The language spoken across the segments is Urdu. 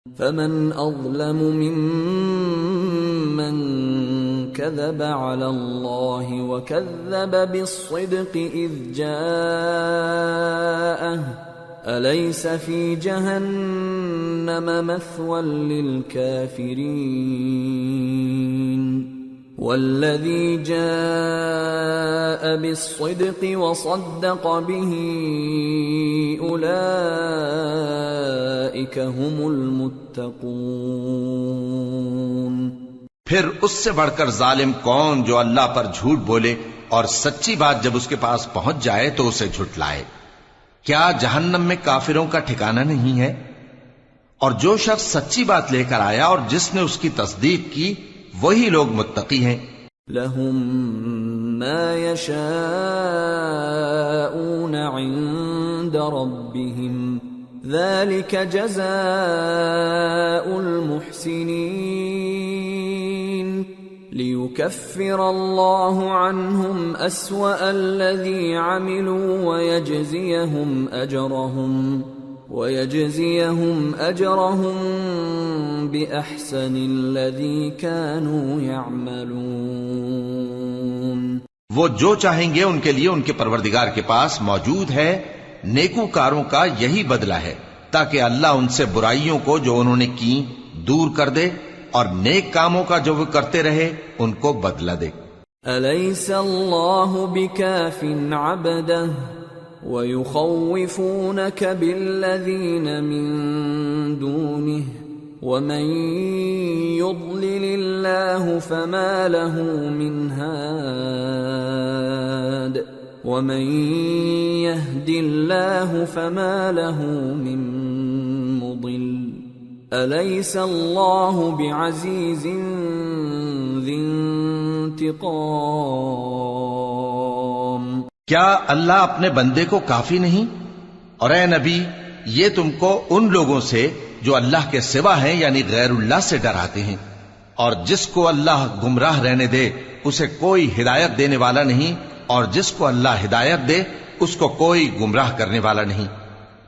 فمن أظلم ممن كذب على الله وكذب بالصدق إذ جاءه أليس في جهنم مثوى للكافرين والذي جاء بالصدق وصدق به أولئك هم المتقون۔ پھر اس سے بڑھ کر ظالم کون جو اللہ پر جھوٹ بولے اور سچی بات جب اس کے پاس پہنچ جائے تو اسے جھٹلائے۔ کیا جہنم میں کافروں کا ٹھکانہ نہیں ہے؟ اور جو شخص سچی بات لے کر آیا اور جس نے اس کی تصدیق کی وہی لوگ متقی ہیں۔ لهم ما يشاءون عند ربهم ذلك جزاء المحسنين ليكفر الله عنهم أسوأ الذي عملوا ويجزيهم أجرهم بأحسن الذي كانوا يعملون۔ وہ جو چاہیں گے ان کے لیے ان کے پروردگار کے پاس موجود ہے، نیکوکاروں کا یہی بدلہ ہے، تاکہ اللہ ان سے برائیوں کو جو انہوں نے کی دور کر دے اور نیک کاموں کا جو وہ کرتے رہے ان کو بدلہ دے۔ أَلَيْسَ اللَّهُ بِكَافٍ عَبْدَهُ وَيُخَوِّفُونَكَ بِالَّذِينَ مِن دُونِهِ وَمَن يُضْلِلِ اللَّهُ فَمَا لَهُ مِنْ هَادٍ وَمَن يَهْدِ اللَّهُ فَمَا لَهُ مِن مُضِلٍّ أَلَيْسَ اللَّهُ بِعَزِيزٍ ذِي انتقام۔ کیا اللہ اپنے بندے کو کافی نہیں؟ اور اے نبی یہ تم کو ان لوگوں سے جو اللہ کے سوا ہیں یعنی غیر اللہ سے ڈراتے ہیں، اور جس کو اللہ گمراہ رہنے دے اسے کوئی ہدایت دینے والا نہیں، اور جس کو اللہ ہدایت دے اس کو کوئی گمراہ کرنے والا نہیں۔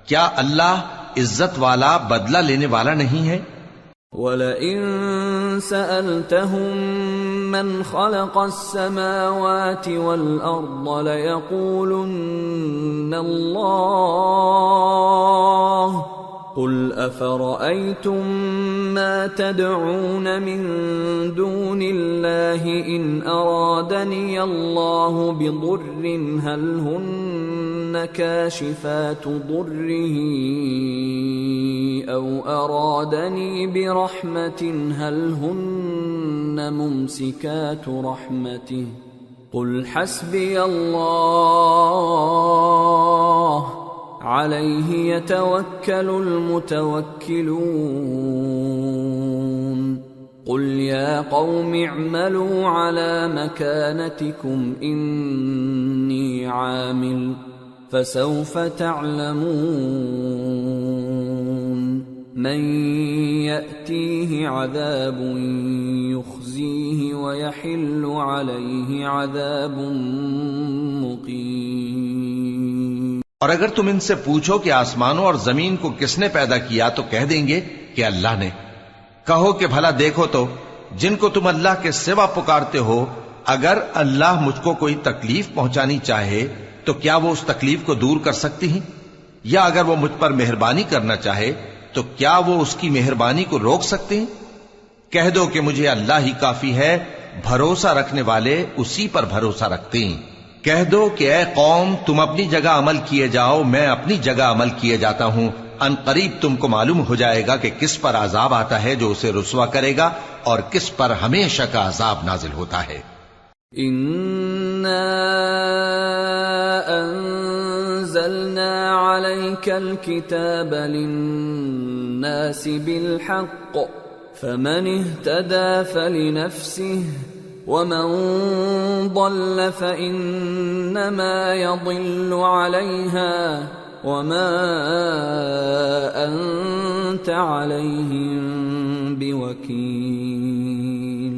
کیا اللہ عزت والا بدلہ لینے والا نہیں ہے؟ وَلَئِن سَأَلْتَهُم مَّنْ خَلَقَ السَّمَاوَاتِ وَالْأَرْضَ لَيَقُولُنَّ اللَّهُ قُلْ أَفَرَأَيْتُم مَّا تَدْعُونَ مِن دُونِ اللَّهِ إِنْ أَرَادَنِيَ اللَّهُ بِضُرٍّ هَلْ هُنَّ كَاشِفَاتُ ضُرِّهِ أَوْ أَرَادَنِي بِرَحْمَةٍ هَلْ هُنَّ مُمْسِكَاتُ رَحْمَتِهِ قُلْ حَسْبِيَ اللَّهُ عَلَيْهِ يَتَوَكَّلُ الْمُتَوَكِّلُونَ قُلْ يَا قَوْمِ اعْمَلُوا عَلَى مَكَانَتِكُمْ إِنِّي عَامِلٌ فَسَوْفَ تَعْلَمُونَ مَن يَأْتِيهِ عَذَابٌ يُخْزِيهِ وَيَحِلُّ عَلَيْهِ عَذَابٌ مُقِيمٌ۔ اور اگر تم ان سے پوچھو کہ آسمانوں اور زمین کو کس نے پیدا کیا تو کہہ دیں گے کہ اللہ نے۔ کہو کہ بھلا دیکھو تو جن کو تم اللہ کے سوا پکارتے ہو، اگر اللہ مجھ کو کوئی تکلیف پہنچانی چاہے تو کیا وہ اس تکلیف کو دور کر سکتی ہیں؟ یا اگر وہ مجھ پر مہربانی کرنا چاہے تو کیا وہ اس کی مہربانی کو روک سکتے ہیں؟ کہہ دو کہ مجھے اللہ ہی کافی ہے، بھروسہ رکھنے والے اسی پر بھروسہ رکھتے ہیں۔ کہہ دو کہ اے قوم تم اپنی جگہ عمل کیے جاؤ، میں اپنی جگہ عمل کیے جاتا ہوں، ان قریب تم کو معلوم ہو جائے گا کہ کس پر عذاب آتا ہے جو اسے رسوا کرے گا اور کس پر ہمیشہ کا عذاب نازل ہوتا ہے۔ إِنَّا أَنزَلْنَا عَلَيْكَ الْكِتَابَ لِلنَّاسِ بِالْحَقِّ فَمَنِ اهْتَدَى فَلِنَفْسِهِ وَمَن ضَلَّ فَإِنَّمَا يَضِلُّ عَلَيْهَا وَمَا أَنتَ عَلَيْهِم بِوَكِيلٍ۔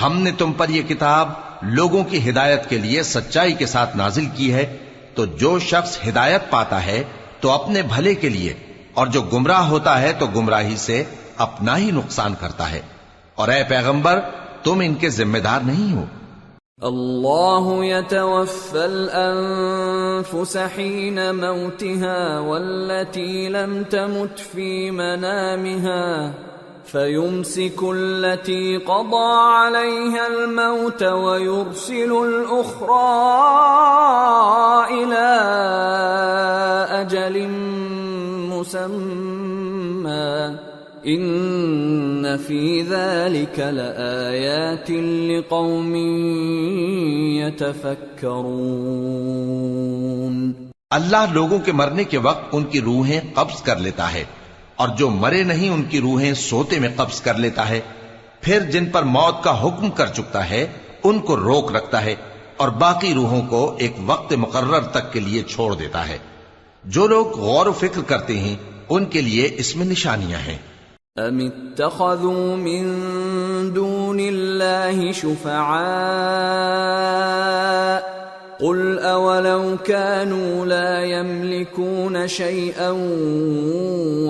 ہم نے تم پر یہ کتاب لوگوں کی ہدایت کے لیے سچائی کے ساتھ نازل کی ہے، تو جو شخص ہدایت پاتا ہے تو اپنے بھلے کے لیے، اور جو گمراہ ہوتا ہے تو گمراہی سے اپنا ہی نقصان کرتا ہے، اور اے پیغمبر تم ان کے ذمہ دار نہیں ہو۔ اللہ يتوفى الأنفس حين موتها والتي لم تمت في منامها فيمسك التي قضى عليها الموت ويرسل الأخرى إلى أجل مسمى ان فی ذلک لآیات لقوم یتفکرون۔ اللہ لوگوں کے مرنے کے وقت ان کی روحیں قبض کر لیتا ہے، اور جو مرے نہیں ان کی روحیں سوتے میں قبض کر لیتا ہے، پھر جن پر موت کا حکم کر چکتا ہے ان کو روک رکھتا ہے، اور باقی روحوں کو ایک وقت مقرر تک کے لیے چھوڑ دیتا ہے۔ جو لوگ غور و فکر کرتے ہیں ان کے لیے اس میں نشانیاں ہیں۔ ام اتخذوا من دون اللہ شفعاء قل اولو كانوا لا يملكون شيئا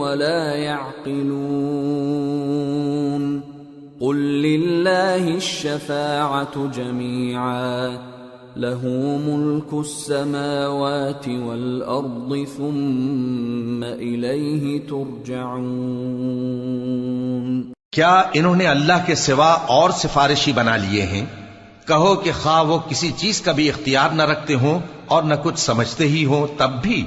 ولا يعقلون قل لله الشفاعة جميعا له ملك السماوات والأرض ثم إليه ترجعون۔ کیا انہوں نے اللہ کے سوا اور سفارشی بنا لیے ہیں؟ کہو کہ خواہ وہ کسی چیز کا بھی اختیار نہ رکھتے ہوں اور نہ کچھ سمجھتے ہی ہوں تب بھی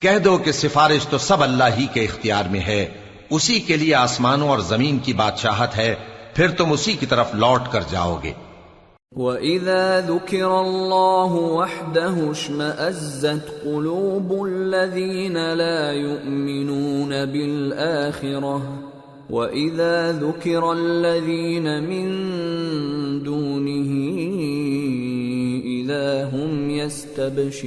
کہہ دو کہ سفارش تو سب اللہ ہی کے اختیار میں ہے، اسی کے لیے آسمانوں اور زمین کی بادشاہت ہے، پھر تم اسی کی طرف لوٹ کر جاؤ گے۔ وَإِذَا ذُكِرَ اللَّهُ وَحْدَهُ اشْمَأَزَّتْ قُلُوبُ الَّذِينَ لَا يُؤْمِنُونَ بِالْآخِرَةِ وَإِذَا ذُكِرَ الَّذِينَ مِن دُونِهِ إِذَا هُمْ يَسْتَبْشِرُونَ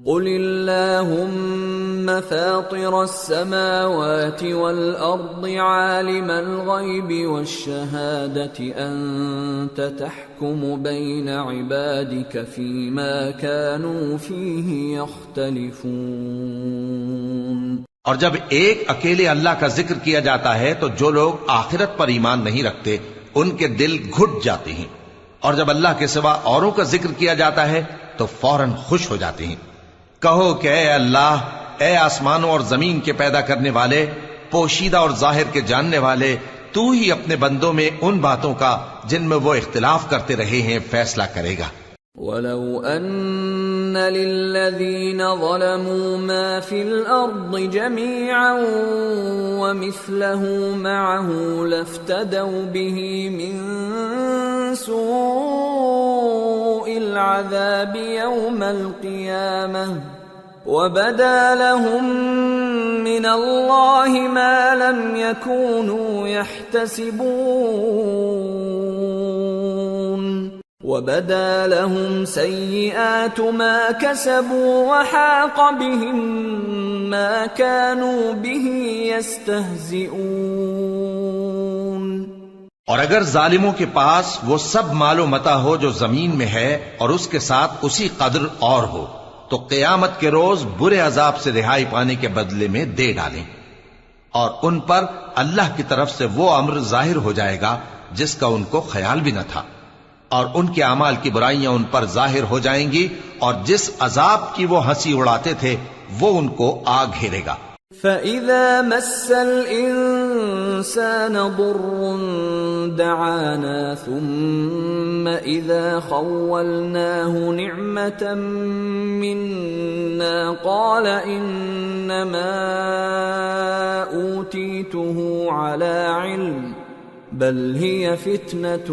قُلِ اللَّهُمَّ فَاطِرَ السَّمَاوَاتِ وَالْأَرْضِ عَالِمَ الْغَيْبِ وَالشَّهَادَةِ أَنْتَ تَحْكُمُ بَيْنَ عِبَادِكَ فِيمَا كَانُوا فِيهِ يَخْتَلِفُونَ۔ اور جب ایک اکیلے اللہ کا ذکر کیا جاتا ہے تو جو لوگ آخرت پر ایمان نہیں رکھتے ان کے دل گھٹ جاتے ہیں، اور جب اللہ کے سوا اوروں کا ذکر کیا جاتا ہے تو فوراً خوش ہو جاتے ہیں۔ کہو کہ اے اللہ، اے آسمانوں اور زمین کے پیدا کرنے والے، پوشیدہ اور ظاہر کے جاننے والے، تو ہی اپنے بندوں میں ان باتوں کا جن میں وہ اختلاف کرتے رہے ہیں فیصلہ کرے گا۔ وَلَوْ أَنَّ لِلَّذِينَ ظَلَمُوا مَا فِي الْأَرْضِ جَمِيعًا وَمِثْلَهُ مَعَهُ لَافْتَدَوْا بِهِ مِنْ سُوءِ الْعَذَابِ يَوْمَ الْقِيَامَةِ وَبَدَا لَهُم مِّنَ اللَّهِ مَا لَمْ يَكُونُوا يَحْتَسِبُونَ وَبَدَا لَهُمْ سَيِّئَاتُ مَا كَسَبُوا وَحَاقَ بِهِمْ مَا كَانُوا بِهِ يَسْتَهْزِئُونَ۔ اور اگر ظالموں کے پاس وہ سب مال و متاع ہو جو زمین میں ہے اور اس کے ساتھ اسی قدر اور ہو تو قیامت کے روز برے عذاب سے رہائی پانے کے بدلے میں دے ڈالیں، اور ان پر اللہ کی طرف سے وہ امر ظاہر ہو جائے گا جس کا ان کو خیال بھی نہ تھا، اور ان کے اعمال کی برائیاں ان پر ظاہر ہو جائیں گی، اور جس عذاب کی وہ ہنسی اڑاتے تھے وہ ان کو آ گھیرے گا۔ فَإِذَا مَسَّ الْإِنسَانَ ضُرٌّ دَعَانَا ثُمَّ إِذَا خَوَّلْنَاهُ نِعْمَةً مِنَّا قَالَ إِنَّمَا أُوتِيتُهُ عَلَى عِلْمٍ بل هي فتنة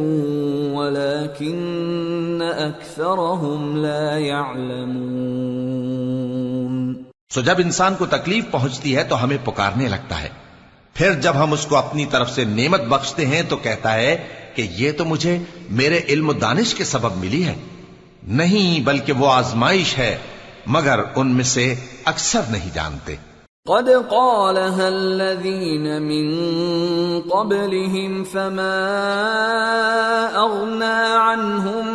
ولكن أكثرهم لا يعلمون۔ سو جب انسان کو تکلیف پہنچتی ہے تو ہمیں پکارنے لگتا ہے، پھر جب ہم اس کو اپنی طرف سے نعمت بخشتے ہیں تو کہتا ہے کہ یہ تو مجھے میرے علم و دانش کے سبب ملی ہے، نہیں بلکہ وہ آزمائش ہے، مگر ان میں سے اکثر نہیں جانتے۔ قد قالها الذين من قبلهم فما أغنى عنهم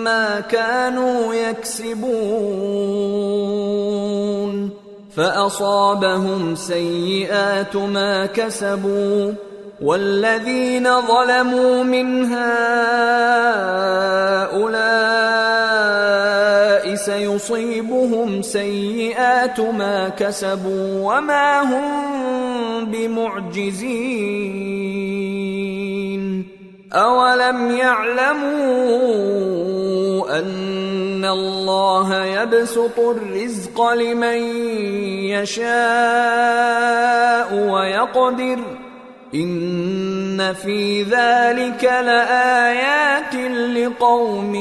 ما كانوا يكسبون فأصابهم سيئات ما كسبوا والذين ظلموا من هؤلاء سيصيبهم سيئات ما كسبوا وما هم بمعجزين أولم يعلموا أن الله يبسط الرزق لمن يشاء ويقدر إن في ذلك لآيات لقوم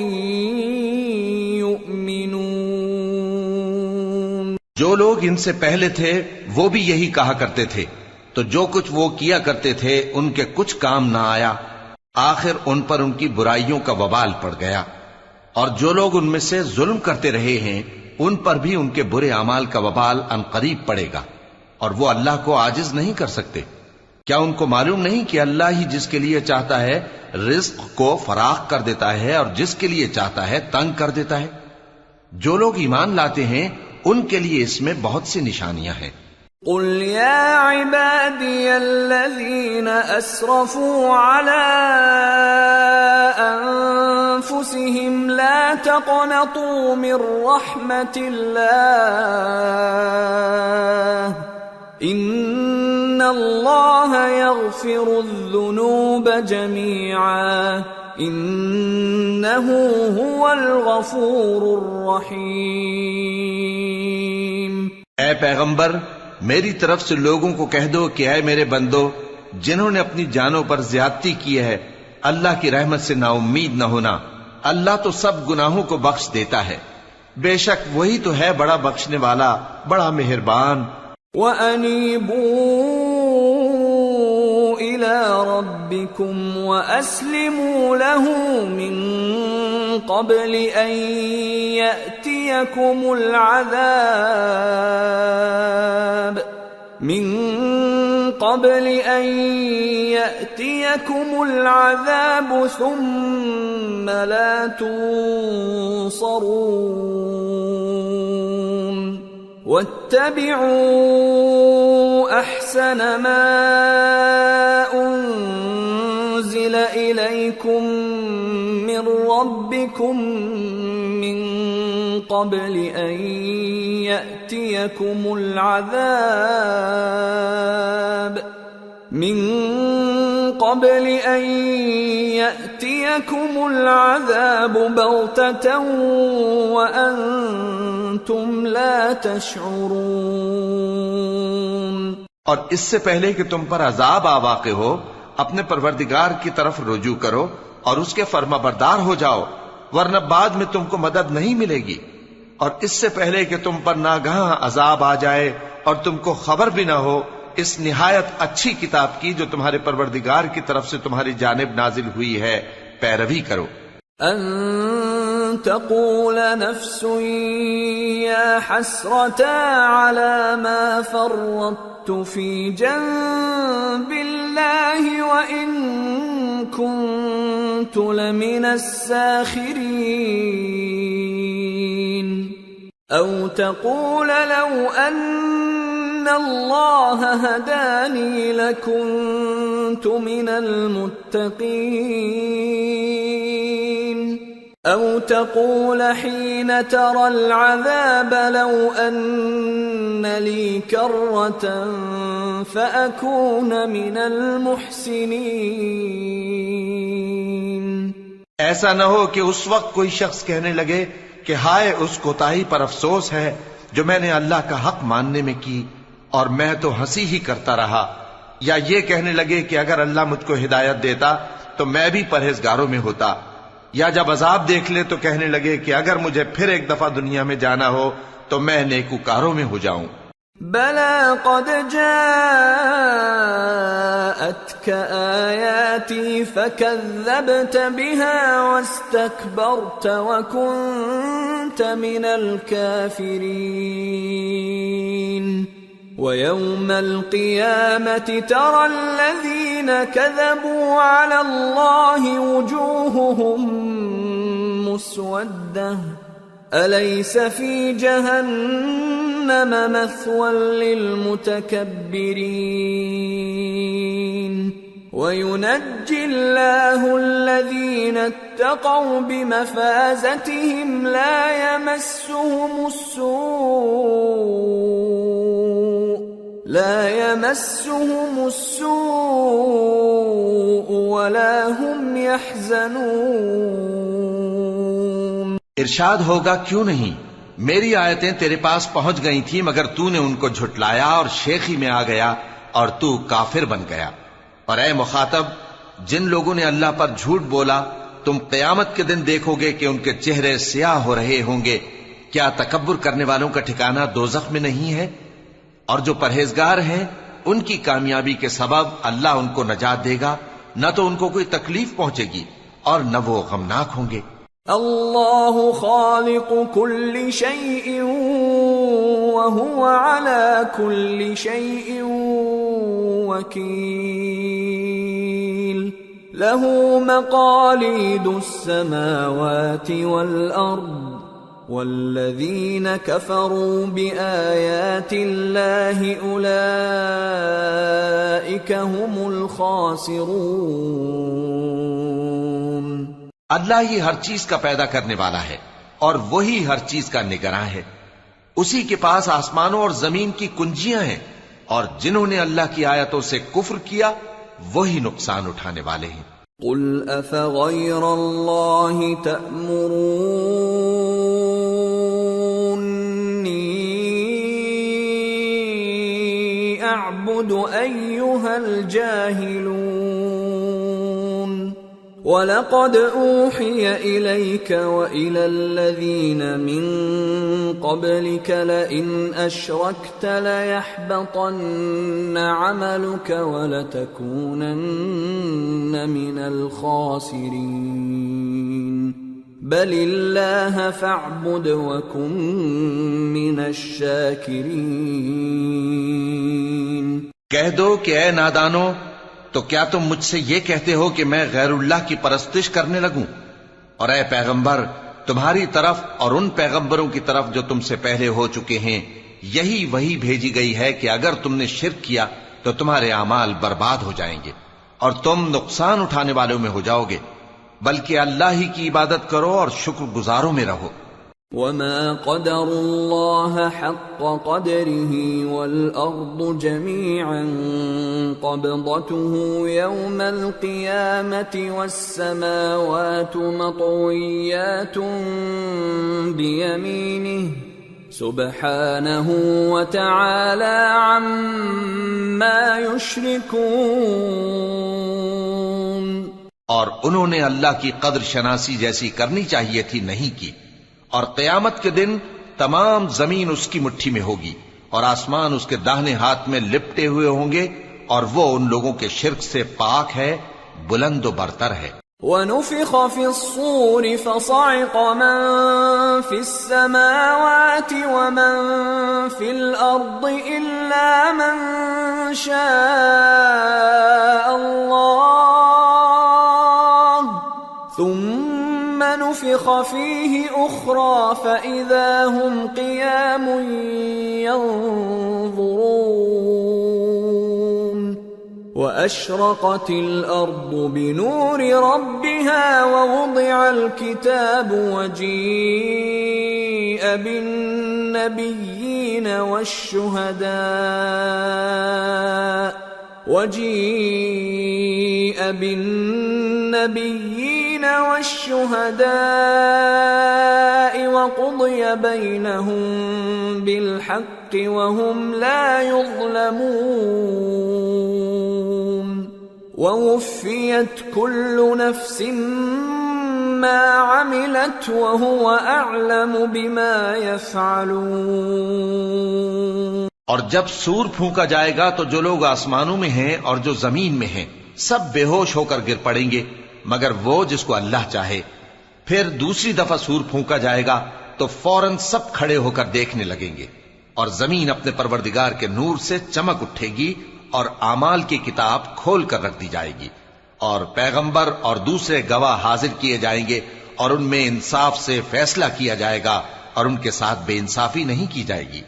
يؤمنون۔ جو لوگ ان سے پہلے تھے وہ بھی یہی کہا کرتے تھے، تو جو کچھ وہ کیا کرتے تھے ان کے کچھ کام نہ آیا، آخر ان پر ان کی برائیوں کا وبال پڑ گیا۔ اور جو لوگ ان میں سے ظلم کرتے رہے ہیں ان پر بھی ان کے برے اعمال کا وبال عنقریب پڑے گا، اور وہ اللہ کو عاجز نہیں کر سکتے۔ کیا ان کو معلوم نہیں کہ اللہ ہی جس کے لیے چاہتا ہے رزق کو فراخ کر دیتا ہے اور جس کے لیے چاہتا ہے تنگ کر دیتا ہے؟ جو لوگ ایمان لاتے ہیں ان کے لیے اس میں بہت سی نشانیاں ہیں۔ قل يا عبادي الذين أسرفوا على أنفسهم لا تقنطوا من رحمة الله إن الله يغفر الذنوب جميعا إنه هو الغفور الرحيم۔ اے پیغمبر، میری طرف سے لوگوں کو کہہ دو کہ اے میرے بندو، جنہوں نے اپنی جانوں پر زیادتی کی ہے، اللہ کی رحمت سے نا امید نہ ہونا۔ اللہ تو سب گناہوں کو بخش دیتا ہے، بے شک وہی تو ہے بڑا بخشنے والا، بڑا مہربان۔ وَأَنِيبُوا إِلَى رَبِّكُمْ وَأَسْلِمُوا لَهُ مِن قَبْلِ أَن يَأْتِيَكُمُ الْعَذَابُ ثُمَّ لَا تُنصَرُونَ وَاتَّبِعُوا أَحْسَنَ مَا أُنزِلَ إِلَيْكُم مِّن رَّبِّكُم مِّن قَبْلِ أَن يَأْتِيَكُمُ الْعَذَابُ بَغْتَةً وَأَنتُمْ لَا تَشْعُرُونَ۔ اور اس سے پہلے کہ تم پر عذاب آ واقع ہو، اپنے پروردگار کی طرف رجوع کرو اور اس کے فرما بردار ہو جاؤ، ورنہ بعد میں تم کو مدد نہیں ملے گی۔ اور اس سے پہلے کہ تم پر ناگہاں عذاب آ جائے اور تم کو خبر بھی نہ ہو، اس نہایت اچھی کتاب کی جو تمہارے پروردگار کی طرف سے تمہاری جانب نازل ہوئی ہے پیروی کرو۔ ان تقول نفس یا حسرتا علی ما فرطت فی جنب اللہ وان كنت لمن الساخرین او تقول لو ان اللہ ہدانی لکنت من المتقین او تقول حین ترى العذاب لو ان لی کرة فأکون من المحسنین۔ ایسا نہ ہو کہ اس وقت کوئی شخص کہنے لگے کہ ہائے اس کوتاہی پر افسوس ہے جو میں نے اللہ کا حق ماننے میں کی اور میں تو ہنسی ہی کرتا رہا، یا یہ کہنے لگے کہ اگر اللہ مجھ کو ہدایت دیتا تو میں بھی پرہیزگاروں میں ہوتا، یا جب عذاب دیکھ لے تو کہنے لگے کہ اگر مجھے پھر ایک دفعہ دنیا میں جانا ہو تو میں نیکوکاروں میں ہو جاؤں۔ بلى قد جاءتك آياتي فكذبت بها واستكبرت وكنت من الكافرين ويوم القيامة ترى الذين كذبوا على الله وجوههم مسودة أليس في جهنم مثوى للمتكبرين وينجي الله الذين اتقوا بمفازتهم لا يمسهم السوء ولا هم يحزنون۔ ارشاد ہوگا کیوں نہیں، میری آیتیں تیرے پاس پہنچ گئی تھی مگر تو نے ان کو جھٹلایا اور شیخی میں آ گیا اور تو کافر بن گیا۔ اور اے مخاطب، جن لوگوں نے اللہ پر جھوٹ بولا تم قیامت کے دن دیکھو گے کہ ان کے چہرے سیاہ ہو رہے ہوں گے۔ کیا تکبر کرنے والوں کا ٹھکانہ دوزخ میں نہیں ہے؟ اور جو پرہیزگار ہیں ان کی کامیابی کے سبب اللہ ان کو نجات دے گا، نہ تو ان کو کوئی تکلیف پہنچے گی اور نہ وہ غمناک ہوں گے۔ اللہ خالق كل شيء وهو على كل شيء وكيل له مقاليد السماوات والأرض والذين كفروا بآيات الله أولئك هم الخاسرون۔ اللہ ہی ہر چیز کا پیدا کرنے والا ہے اور وہی ہر چیز کا نگراں ہے۔ اسی کے پاس آسمانوں اور زمین کی کنجیاں ہیں، اور جنہوں نے اللہ کی آیتوں سے کفر کیا وہی نقصان اٹھانے والے ہیں۔ قل افغیر اللہ تأمرونی اعبد ایہا الجاہلون وَلَقَدْ أُوحِيَ إِلَيْكَ وَإِلَى الَّذِينَ مِن قَبْلِكَ لَئِنْ أَشْرَكْتَ لَيَحْبَطَنَّ عَمَلُكَ وَلَتَكُونَنَّ مِنَ الْخَاسِرِينَ بَلِ اللَّهَ فَاعْبُدْ وَكُن مِّنَ الشَّاكِرِينَ۔ کہہ دو کہ اے نادانو، تو کیا تم مجھ سے یہ کہتے ہو کہ میں غیر اللہ کی پرستش کرنے لگوں؟ اور اے پیغمبر، تمہاری طرف اور ان پیغمبروں کی طرف جو تم سے پہلے ہو چکے ہیں یہی وہی بھیجی گئی ہے کہ اگر تم نے شرک کیا تو تمہارے اعمال برباد ہو جائیں گے اور تم نقصان اٹھانے والوں میں ہو جاؤ گے، بلکہ اللہ ہی کی عبادت کرو اور شکر گزاروں میں رہو۔ وما قدر الله حق قدره والأرض جميعا قبضته يوم القيامة والسماوات مطويات بيمينه سبحانه وتعالى عما يشركون۔ اور انہوں نے اللہ کی قدر شناسی جیسی کرنی چاہیے تھی نہیں کی، اور قیامت کے دن تمام زمین اس کی مٹھی میں ہوگی اور آسمان اس کے داہنے ہاتھ میں لپٹے ہوئے ہوں گے، اور وہ ان لوگوں کے شرک سے پاک ہے، بلند و برتر ہے۔ وَنُفِخَ فِي الصُّورِ فَصَعِقَ مَن فِي السَّمَاوَاتِ وَمَن فِي الْأَرْضِ إِلَّا مَن شَاءَ اللَّهُ ثُمَّ نُفِخَ فِيهِ أُخْرَى فَإِذَا هُمْ قِيَامٌ يَنظُرُونَ وَأَشْرَقَتِ الْأَرْضُ بِنُورِ رَبِّهَا وَوُضِعَ الْكِتَابُ وَجِيءَ بِالنَّبِيِّينَ والشهداء وقضي بينهم بالحق وهم لا يظلمون ووفيت كل نفس ما عملت وهو أعلم بما يفعلون۔ اور جب سور پھونکا جائے گا تو جو لوگ آسمانوں میں ہیں اور جو زمین میں ہیں سب بے ہوش ہو کر گر پڑیں گے مگر وہ جس کو اللہ چاہے۔ پھر دوسری دفعہ سور پھونکا جائے گا تو فوراً سب کھڑے ہو کر دیکھنے لگیں گے، اور زمین اپنے پروردگار کے نور سے چمک اٹھے گی اور اعمال کی کتاب کھول کر رکھ دی جائے گی، اور پیغمبر اور دوسرے گواہ حاضر کیے جائیں گے، اور ان میں انصاف سے فیصلہ کیا جائے گا اور ان کے ساتھ بے انصافی نہیں کی جائے گی۔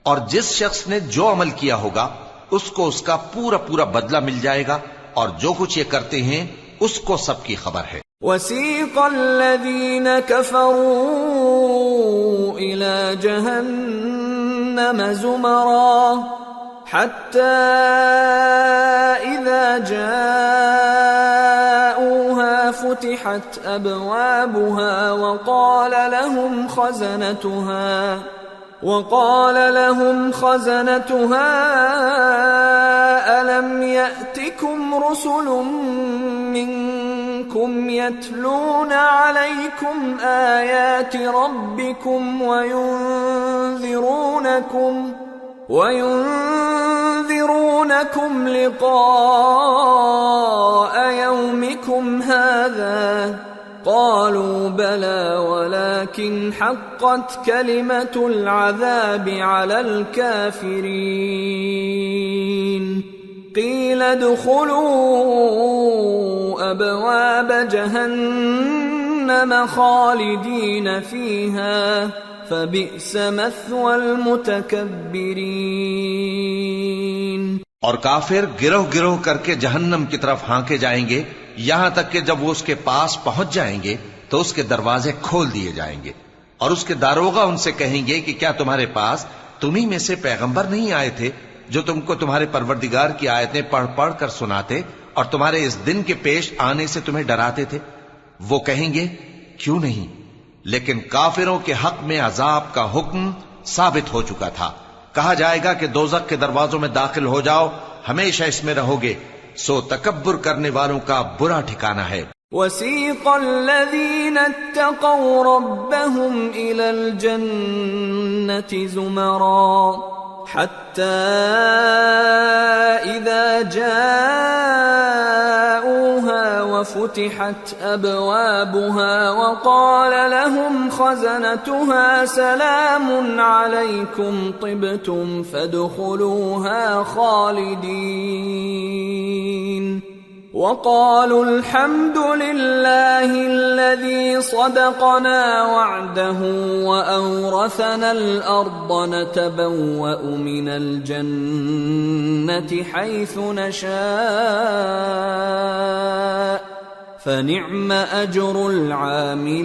اور جس شخص نے جو عمل کیا ہوگا اس کو اس کا پورا پورا بدلہ مل جائے گا، اور جو کچھ یہ کرتے ہیں اس کو سب کی خبر ہے۔ وَسِيقَ الَّذِينَ كَفَرُوا إِلَى جَهَنَّمَ زُمَرًا حَتَّى إِذَا جَاءُوهَا فُتِحَتْ أَبْوَابُهَا وقال لهم خزنتها ألم يأتكم رسل منكم يتلون عليكم آيات ربكم وينذرونكم لقاء يومكم هذا قالوا بلى ولكن حقت كلمة العذاب على الكافرين قيل ادخلوا أبواب جهنم خالدين فيها فبئس مثوى المتكبرين۔ اور کافر گروہ گروہ کر کے جہنم کی طرف ہانکے جائیں گے، یہاں تک کہ جب وہ اس کے پاس پہنچ جائیں گے تو اس کے دروازے کھول دیے جائیں گے، اور اس کے داروغہ ان سے کہیں گے کہ کیا تمہارے پاس تمہیں میں سے پیغمبر نہیں آئے تھے جو تم کو تمہارے پروردگار کی آیتیں پڑھ پڑھ کر سناتے اور تمہارے اس دن کے پیش آنے سے تمہیں ڈراتے تھے؟ وہ کہیں گے کیوں نہیں، لیکن کافروں کے حق میں عذاب کا حکم ثابت ہو چکا تھا۔ کہا جائے گا کہ دوزخ کے دروازوں میں داخل ہو جاؤ، ہمیشہ اس میں رہو گے، سو تکبر کرنے والوں کا برا ٹھکانہ ہے۔ وَسِيقَ الَّذِينَ اتَّقَوْا رَبَّهُمْ إِلَى الْجَنَّةِ زُمَرًا حَتَّى إِذَا جَاءُوهَا وَفُتِحَتْ أَبْوَابُهَا وَقَالَ لَهُمْ خَزَنَتُهَا سَلَامٌ عَلَيْكُمْ طِبْتُمْ فَادْخُلُوهَا خَالِدِينَ وَقَالُوا الْحَمْدُ لِلَّهِ الَّذِي صَدَقَنَا وَعْدَهُ وَأَوْرَثَنَا الْأَرْضَ نَتَبَوَّأُ مِنَ الْجَنَّةِ حَيْثُ نَشَاءُ فَنِعْمَ أَجْرُ الْعَامِلِينَ۔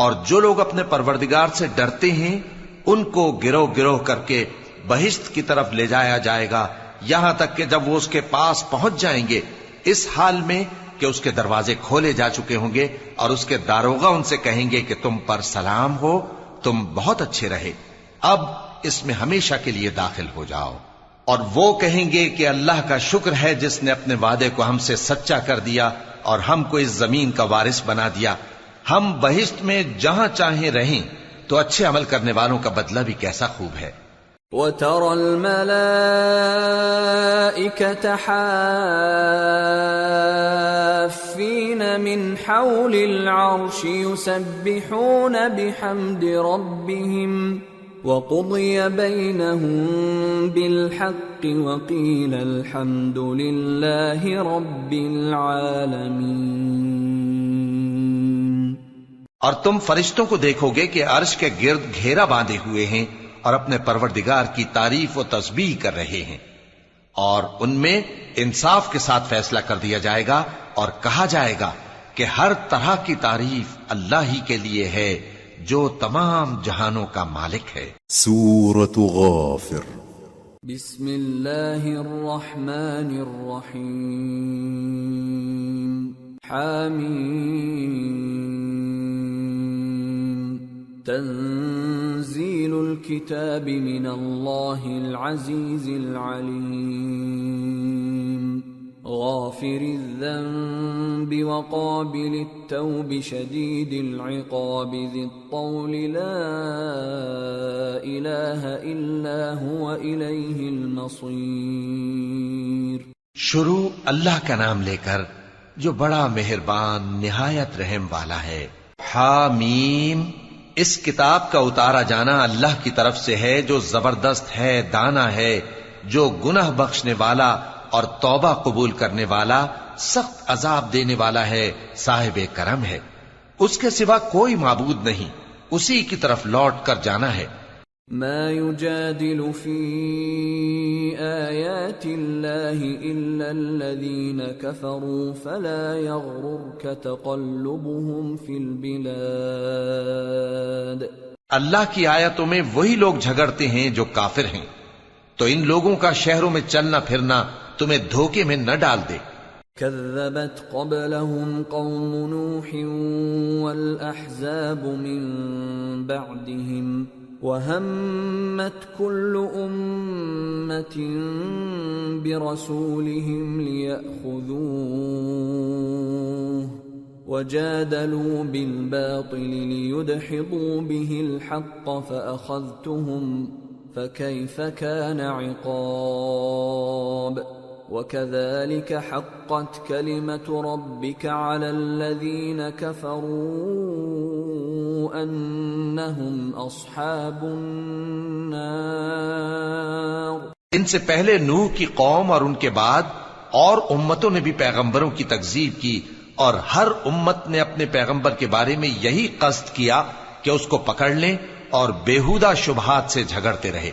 اور جو لوگ اپنے پروردگار سے ڈرتے ہیں ان کو گروہ گروہ کر کے بہشت کی طرف لے جایا جائے گا، یہاں تک کہ جب وہ اس کے پاس پہنچ جائیں گے اس حال میں کہ اس کے دروازے کھولے جا چکے ہوں گے، اور اس کے داروغہ ان سے کہیں گے کہ تم پر سلام ہو، تم بہت اچھے رہے، اب اس میں ہمیشہ کے لیے داخل ہو جاؤ۔ اور وہ کہیں گے کہ اللہ کا شکر ہے جس نے اپنے وعدے کو ہم سے سچا کر دیا اور ہم کو اس زمین کا وارث بنا دیا، ہم بہشت میں جہاں چاہیں رہیں، تو اچھے عمل کرنے والوں کا بدلہ بھی کیسا خوب ہے۔ وَتَرَى الْمَلَائِكَةَ حَافِّينَ مِنْ حَوْلِ الْعَرْشِ يُسَبِّحُونَ بِحَمْدِ رَبِّهِمْ وَقُضِيَ بَيْنَهُم بِالْحَقِّ وَقِيلَ الْحَمْدُ لِلَّهِ رَبِّ الْعَالَمِينَ۔ اور تم فرشتوں کو دیکھو گے کہ عرش کے گرد گھیرا باندھے ہوئے ہیں اور اپنے پروردگار کی تعریف و تسبیح کر رہے ہیں، اور ان میں انصاف کے ساتھ فیصلہ کر دیا جائے گا، اور کہا جائے گا کہ ہر طرح کی تعریف اللہ ہی کے لیے ہے جو تمام جہانوں کا مالک ہے۔ سورة غافر۔ بسم اللہ الرحمن الرحیم۔ حامیم۔ تنزیل الكتاب من اللہ العزیز العلیم۔ غافر الذنب وقابل التوب شدید العقاب ذی الطول لا الہ الا هو الیہ المصیر۔ شروع اللہ کا نام لے کر جو بڑا مہربان نہایت رحم والا ہے۔ حامیم، اس کتاب کا اتارا جانا اللہ کی طرف سے ہے جو زبردست ہے، دانا ہے، جو گناہ بخشنے والا اور توبہ قبول کرنے والا، سخت عذاب دینے والا ہے، صاحب کرم ہے۔ اس کے سوا کوئی معبود نہیں، اسی کی طرف لوٹ کر جانا ہے۔ ما يجادل في آيات الله إلا الذين كفروا فلا يغررك تقلبهم في البلاد. اللہ کی آیتوں میں وہی لوگ جھگڑتے ہیں جو کافر ہیں، تو ان لوگوں کا شہروں میں چلنا پھرنا تمہیں دھوکے میں نہ ڈال دے. كذبت قبلهم قوم نوح والأحزاب من بعدهم وهمت كل أمة برسولهم ليأخذوه وجادلوا بالباطل ليدحضوا به الحق فأخذتهم فكيف كان عقاب. وكذلك حقت كلمة ربك على الذين كفروا أنهم أصحاب النار. ان سے پہلے نوح کی قوم اور ان کے بعد اور امتوں نے بھی پیغمبروں کی تکذیب کی، اور ہر امت نے اپنے پیغمبر کے بارے میں یہی قصد کیا کہ اس کو پکڑ لیں اور بیہودہ شبہات سے جھگڑتے رہے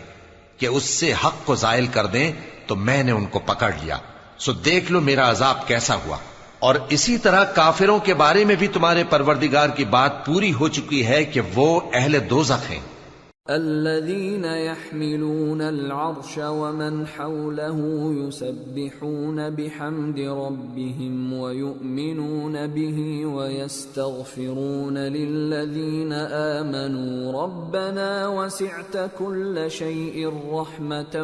کہ اس سے حق کو زائل کر دیں، تو میں نے ان کو پکڑ لیا. سو دیکھ لو میرا عذاب کیسا ہوا. اور اسی طرح کافروں کے بارے میں بھی تمہارے پروردگار کی بات پوری ہو چکی ہے کہ وہ اہل دوزخ ہیں. الذين يحملون العرش ومن حوله يسبحون بحمد ربهم ويؤمنون به ويستغفرون للذين آمنوا ربنا وسعت كل شيء رحمة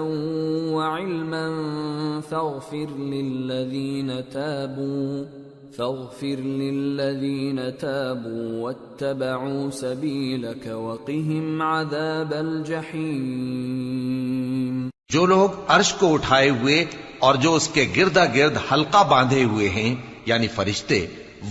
وعلما فاغفر للذين تابوا واتبعوا سبيلك وقهم عذاب الجحيم. جو لوگ عرش کو اٹھائے ہوئے اور جو اس کے گردا گرد حلقہ باندھے ہوئے ہیں یعنی فرشتے،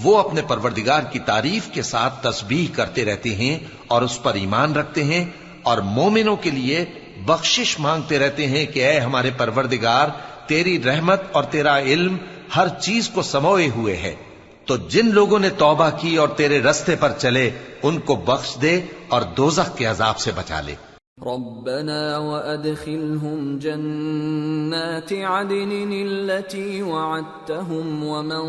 وہ اپنے پروردگار کی تعریف کے ساتھ تسبیح کرتے رہتے ہیں اور اس پر ایمان رکھتے ہیں، اور مومنوں کے لیے بخشش مانگتے رہتے ہیں کہ اے ہمارے پروردگار، تیری رحمت اور تیرا علم ہر چیز کو سموئے ہوئے ہے، تو جن لوگوں نے توبہ کی اور تیرے رستے پر چلے ان کو بخش دے اور دوزخ کے عذاب سے بچا لے. ربنا وادخلهم جنات عدن التي وعدتهم ومن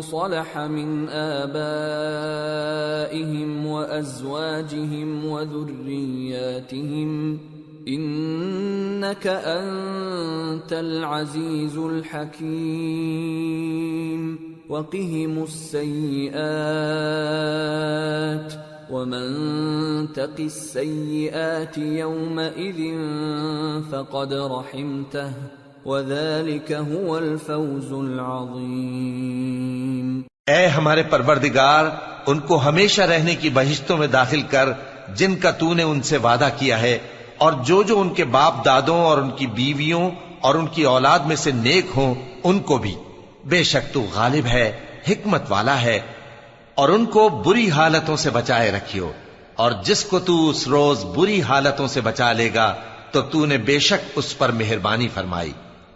صلح من آبائهم وأزواجهم وذرياتهم إنك أنت العزيز الحكيم. وقهم السيئات ومن تق السيئات يومئذ فقد رحمته وذلك هو الفوز العظيم. اے ہمارے پروردگار، ان کو ہمیشہ رہنے کی بہشتوں میں داخل کر جن کا تو نے ان سے وعدہ کیا ہے، اور جو جو ان کے باپ دادوں اور ان کی بیویوں اور ان کی اولاد میں سے نیک ہوں ان کو بھی. بے شک تو غالب ہے، حکمت والا ہے. اور ان کو بری حالتوں سے بچائے رکھیو، اور جس کو تو اس روز بری حالتوں سے بچا لے گا تو تو نے بے شک اس پر مہربانی فرمائی،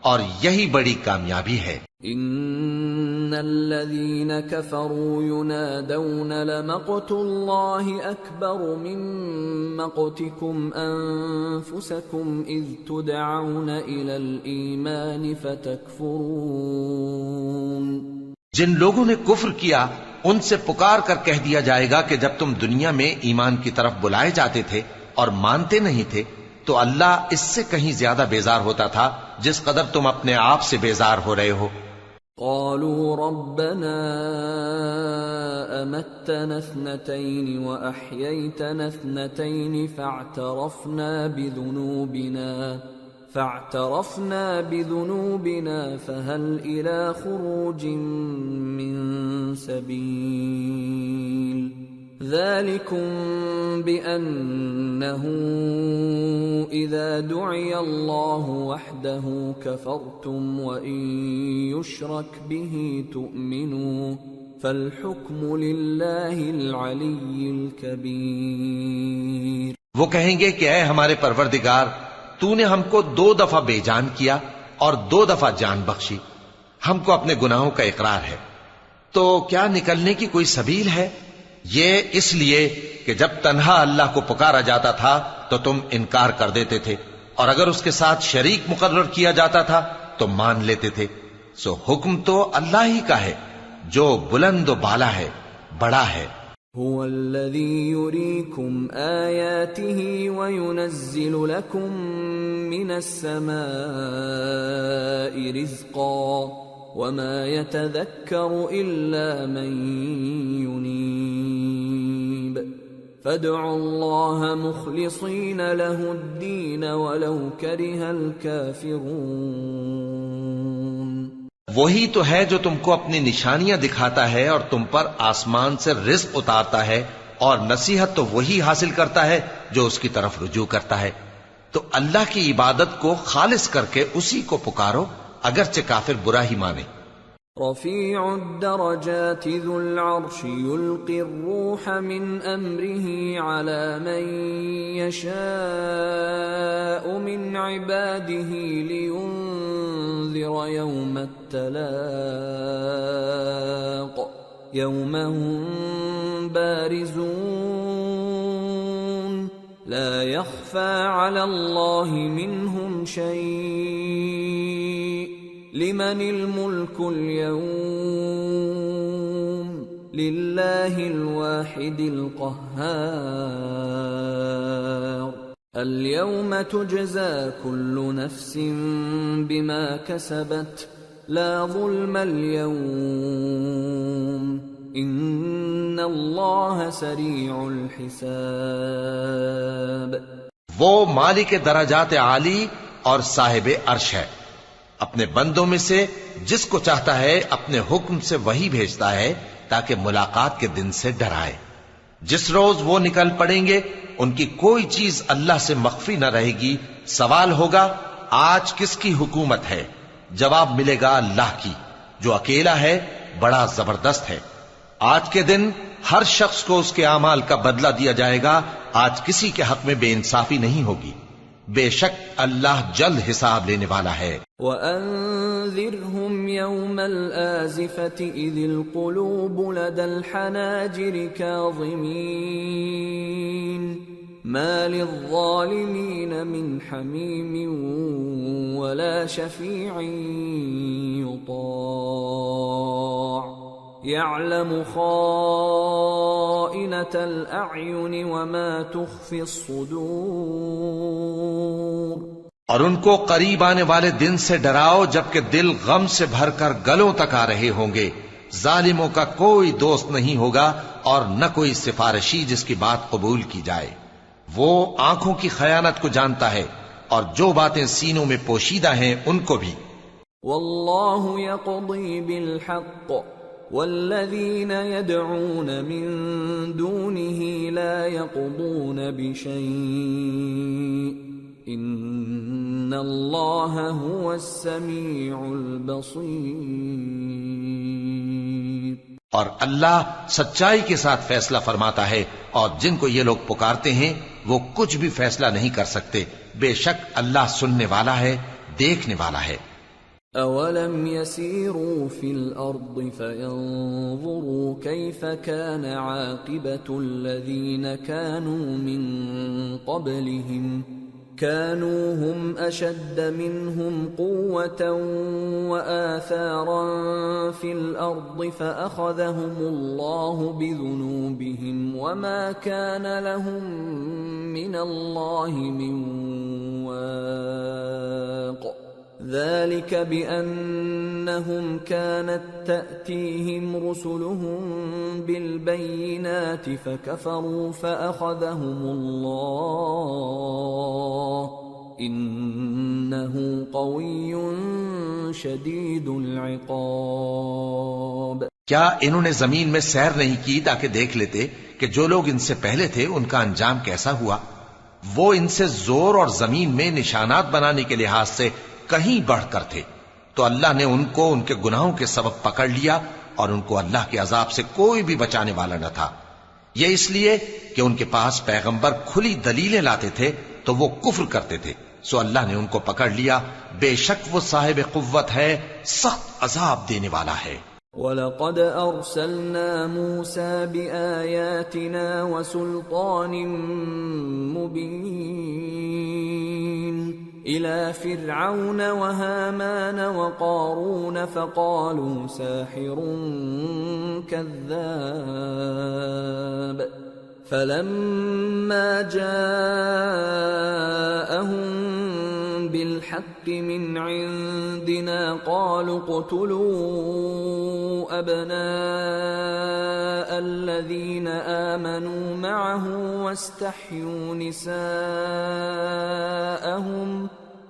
اور یہی بڑی کامیابی ہے. ان الذين كفروا ينادون لمقت الله اكبر من مقتكم انفسكم اذ تدعون الى الايمان فتكفرون. جن لوگوں نے کفر کیا ان سے پکار کر کہہ دیا جائے گا کہ جب تم دنیا میں ایمان کی طرف بلائے جاتے تھے اور مانتے نہیں تھے تو اللہ اس سے کہیں زیادہ بیزار ہوتا تھا جس قدر تم اپنے آپ سے بیزار ہو رہے ہو. قالوا ربنا امتنا اثنتين واحييتنا اثنتين فاعترفنا بذنوبنا فهل الى خروج من سبيل. ذلكم بأنه إذا دعي الله وحده كفرتم وإن يشرك به تؤمنوا فالحكم لله العلي الكبير. وہ کہیں گے کہ اے ہمارے پروردگار، تو نے ہم کو 2 دفعہ بے جان کیا اور 2 دفعہ جان بخشی، ہم کو اپنے گناہوں کا اقرار ہے، تو کیا نکلنے کی کوئی سبیل ہے؟ یہ اس لیے کہ جب تنہا اللہ کو پکارا جاتا تھا تو تم انکار کر دیتے تھے، اور اگر اس کے ساتھ شریک مقرر کیا جاتا تھا تو مان لیتے تھے۔ سو حکم تو اللہ ہی کا ہے جو بلند و بالا ہے، بڑا ہے۔ هو الذي يريكم آياته وينزل لكم من السماء رزقا وما يتذكر إلا من ينيب فادعوا الله مخلصين له الدين ولو كره الكافرون۔ وہی تو ہے جو تم کو اپنی نشانیاں دکھاتا ہے اور تم پر آسمان سے رزق اتارتا ہے، اور نصیحت تو وہی حاصل کرتا ہے جو اس کی طرف رجوع کرتا ہے۔ تو اللہ کی عبادت کو خالص کر کے اسی کو پکارو، اگرچہ کافر برا ہی مانے۔ رفیع الدرجات ذو العرش يلقي الروح من امره على من يشاء من عباده لينذر يوم التلاق يوم هم بارزون لا يخفى على الله منهم شيء لمن الملك اليوم لله الواحد القهار اليوم تجزى كل نفس بما كسبت لا ظلم اليوم ان الله سريع الحساب۔ وہ مالک درجات عالی اور صاحب عرش ہے، اپنے بندوں میں سے جس کو چاہتا ہے اپنے حکم سے وہی بھیجتا ہے تاکہ ملاقات کے دن سے ڈرائے۔ جس روز وہ نکل پڑیں گے ان کی کوئی چیز اللہ سے مخفی نہ رہے گی۔ سوال ہوگا آج کس کی حکومت ہے؟ جواب ملے گا اللہ کی جو اکیلا ہے، بڑا زبردست ہے۔ آج کے دن ہر شخص کو اس کے اعمال کا بدلہ دیا جائے گا، آج کسی کے حق میں بے انصافی نہیں ہوگی۔ بے شک اللہ جلد حساب لینے والا ہے۔ وَأَنذِرْهُمْ يَوْمَ الْآزِفَةِ إِذِ الْقُلُوبُ لَدَى الْحَنَاجِرِ كَاظِمِينَ مَا لِلظَّالِمِينَ مِنْ حَمِيمٍ وَلَا شَفِيعٍ يُطَاعُ يَعْلَمُ خَائِنَةَ الْأَعْيُنِ وَمَا تُخْفِي الصُّدُورُ۔ اور ان کو قریب آنے والے دن سے ڈراؤ جبکہ دل غم سے بھر کر گلوں تک آ رہے ہوں گے۔ ظالموں کا کوئی دوست نہیں ہوگا اور نہ کوئی سفارشی جس کی بات قبول کی جائے۔ وہ آنکھوں کی خیانت کو جانتا ہے اور جو باتیں سینوں میں پوشیدہ ہیں ان کو بھی۔ واللہ یقضی بالحق والذین يدعون من دونه لا يقضون بشیء ان اللہ هو السمیع البصیر۔ اور اللہ سچائی کے ساتھ فیصلہ فرماتا ہے، اور جن کو یہ لوگ پکارتے ہیں وہ کچھ بھی فیصلہ نہیں کر سکتے۔ بے شک اللہ سننے والا ہے، دیکھنے والا ہے۔ اولم يسيروا في الارض فينظروا كيف كان عاقبة الذين كانوا من قبلهم كانوا هم اشد منهم قوة واثارا في الارض فاخذهم الله بذنوبهم وما كان لهم من الله من واق ذلك بأنهم كانت تأتيهم رسلهم بالبينات فكفروا فأخذهم الله إنه قوي شديد العقاب۔ کیا انہوں نے زمین میں سیر نہیں کی تاکہ دیکھ لیتے کہ جو لوگ ان سے پہلے تھے ان کا انجام کیسا ہوا؟ وہ ان سے زور اور زمین میں نشانات بنانے کے لحاظ سے کہیں بڑھ کر تھے، تو اللہ نے ان کو ان کے گناہوں کے سبب پکڑ لیا اور ان کو اللہ کے عذاب سے کوئی بھی بچانے والا نہ تھا۔ یہ اس لیے کہ ان کے پاس پیغمبر کھلی دلیلیں لاتے تھے تو وہ کفر کرتے تھے، سو اللہ نے ان کو پکڑ لیا۔ بے شک وہ صاحب قوت ہے، سخت عذاب دینے والا ہے۔ وَلَقَدْ أَرْسَلْنَا مُوسَى بِآيَاتِنَا وَسُلْطَانٍ مُبِينٍ إِلَى فِرْعَوْنَ وَهَامَانَ وَقَارُونَ فَقَالُوا سَاحِرٌ كَذَّابٌ فَلَمَّا جَاءَهُم بِالْحَقِّ مِنْ عِندِنَا قَالُوا اقْتُلُوا أَبْنَاءَ الَّذِينَ آمَنُوا مَعَهُ وَاسْتَحْيُوا نِسَاءَهُمْ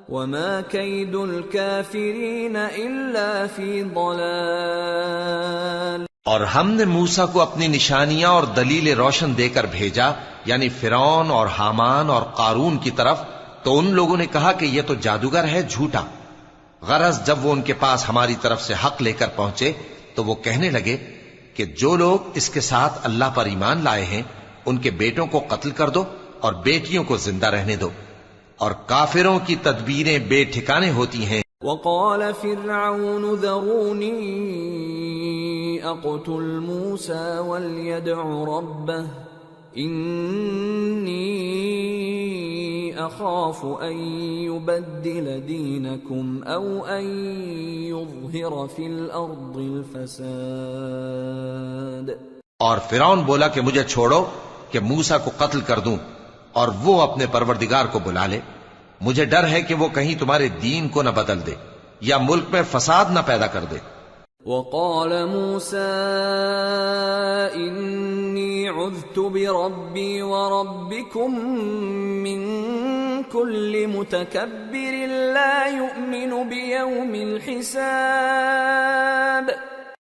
وَمَا كَيْدُ الْكَافِرِينَ إِلَّا فِي ضَلَالٍ۔ اور ہم نے موسیٰ کو اپنی نشانیاں اور دلیل روشن دے کر بھیجا، یعنی فرعون اور حامان اور قارون کی طرف، تو ان لوگوں نے کہا کہ یہ تو جادوگر ہے، جھوٹا۔ غرض جب وہ ان کے پاس ہماری طرف سے حق لے کر پہنچے تو وہ کہنے لگے کہ جو لوگ اس کے ساتھ اللہ پر ایمان لائے ہیں ان کے بیٹوں کو قتل کر دو اور بیٹیوں کو زندہ رہنے دو، اور کافروں کی تدبیریں بے ٹھکانے ہوتی ہیں۔ وقال فرعون ذروني اقتل موسى وليدع ربه إني أخاف أن يبدل دينكم أو أن يظهر في الأرض الفساد۔ اور فرعون بولا کہ مجھے چھوڑو کہ موسیٰ کو قتل کر دوں اور وہ اپنے پروردگار کو بلا لے، مجھے ڈر ہے کہ وہ کہیں تمہارے دین کو نہ بدل دے یا ملک میں فساد نہ پیدا کر دے۔ وقال موسى إني عذت بربي وربكم من كل متكبر لا يؤمن بيوم الحساب۔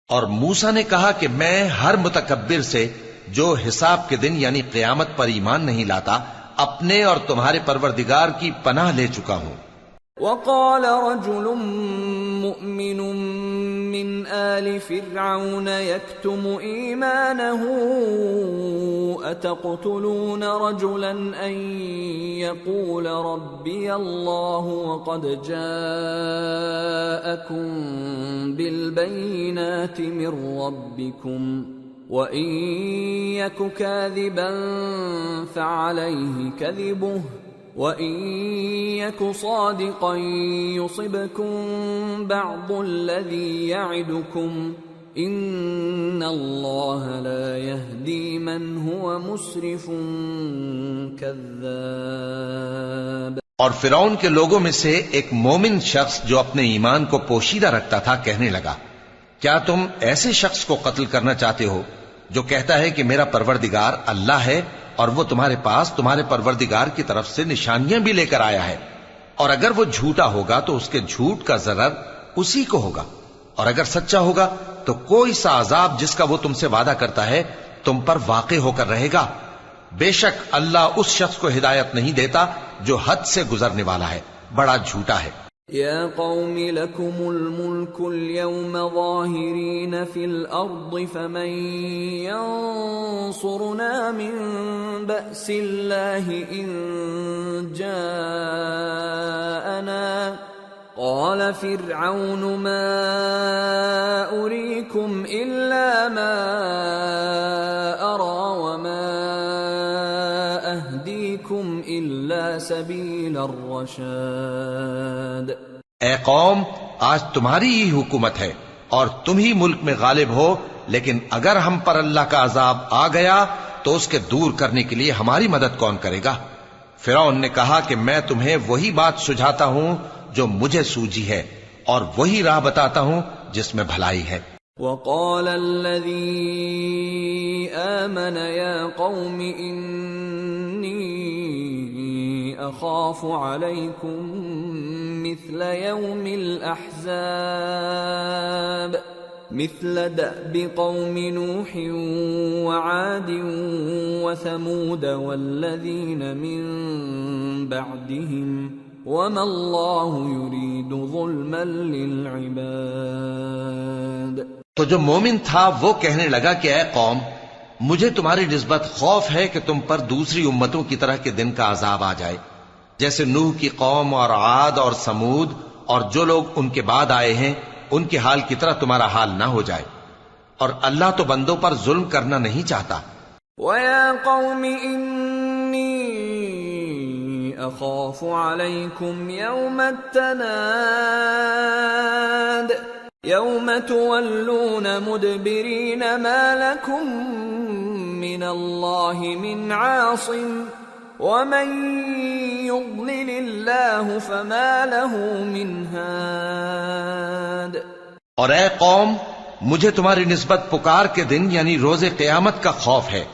اور موسیٰ نے کہا کہ میں ہر متکبر سے جو حساب کے دن یعنی قیامت پر ایمان نہیں لاتا اپنے اور تمہارے پروردگار کی پناہ لے چکا ہوں۔ وقال رجل مؤمن من آل فرعون يكتم إيمانه أتقتلون رجلا أن يقول ربي الله وقد جاءكم بالبينات من ربكم وَإِن يَكُ كَاذِبًا فَعَلَيْهِ كَذِبُهُ وَإِن يَكُ صَادِقًا يُصِبْكُم بَعْضُ الَّذِي يَعِدُكُمْ إِنَّ اللَّهَ لَا يَهْدِي مَنْ هُوَ مُسْرِفٌ كَذَّابٌ۔ اور فرعون کے لوگوں میں سے ایک مومن شخص جو اپنے ایمان کو پوشیدہ رکھتا تھا کہنے لگا، کیا تم ایسے شخص کو قتل کرنا چاہتے ہو جو کہتا ہے کہ میرا پروردگار اللہ ہے اور وہ تمہارے پاس تمہارے پروردگار کی طرف سے نشانیاں بھی لے کر آیا ہے، اور اگر وہ جھوٹا ہوگا تو اس کے جھوٹ کا ضرر اسی کو ہوگا، اور اگر سچا ہوگا تو کوئی سا عذاب جس کا وہ تم سے وعدہ کرتا ہے تم پر واقع ہو کر رہے گا۔ بے شک اللہ اس شخص کو ہدایت نہیں دیتا جو حد سے گزرنے والا ہے، بڑا جھوٹا ہے۔ يا قوم لكم الملك اليوم ظاهرين في الأرض فمن ينصرنا من بأس الله إن جاءنا قال فرعون ما أريكم إلا ما أرى وما أهديكم إلا سبيل الرشاد۔ اے قوم، آج تمہاری ہی حکومت ہے اور تم ہی ملک میں غالب ہو، لیکن اگر ہم پر اللہ کا عذاب آ گیا تو اس کے دور کرنے کے لیے ہماری مدد کون کرے گا؟ فرعون نے کہا کہ میں تمہیں وہی بات سجھاتا ہوں جو مجھے سوجھی ہے اور وہی راہ بتاتا ہوں جس میں بھلائی ہے۔ وقال الذي آمن يا قوم إني أخاف عليكم مثل يوم الأحزاب مثل دأب قوم نوح وعاد وثمود والذين من بعدهم وما الله يريد ظلما للعباد۔ تو جو مومن تھا وہ کہنے لگا کہ اے قوم، مجھے تمہاری نسبت خوف ہے کہ تم پر دوسری امتوں کی طرح کے دن کا عذاب آ جائے، جیسے نوح کی قوم اور عاد اور سمود اور جو لوگ ان کے بعد آئے ہیں ان کے حال کی طرح تمہارا حال نہ ہو جائے، اور اللہ تو بندوں پر ظلم کرنا نہیں چاہتا۔ وَيَا قَوْمِ إِنِّي أَخَافُ عَلَيْكُمْ يَوْمَ التَّنَادِ يَوْمَ تُوَلُّونَ مُدْبِرِينَ مَا لَكُمْ مِنَ اللَّهِ مِنْ عَاصِمٍ وَمَنْ يُضْلِلِ اللَّهُ فَمَا لَهُ مِنْ هَادٍ۔ اور اے قوم، مجھے تمہاری نسبت پکار کے دن یعنی روز قیامت کا خوف ہے،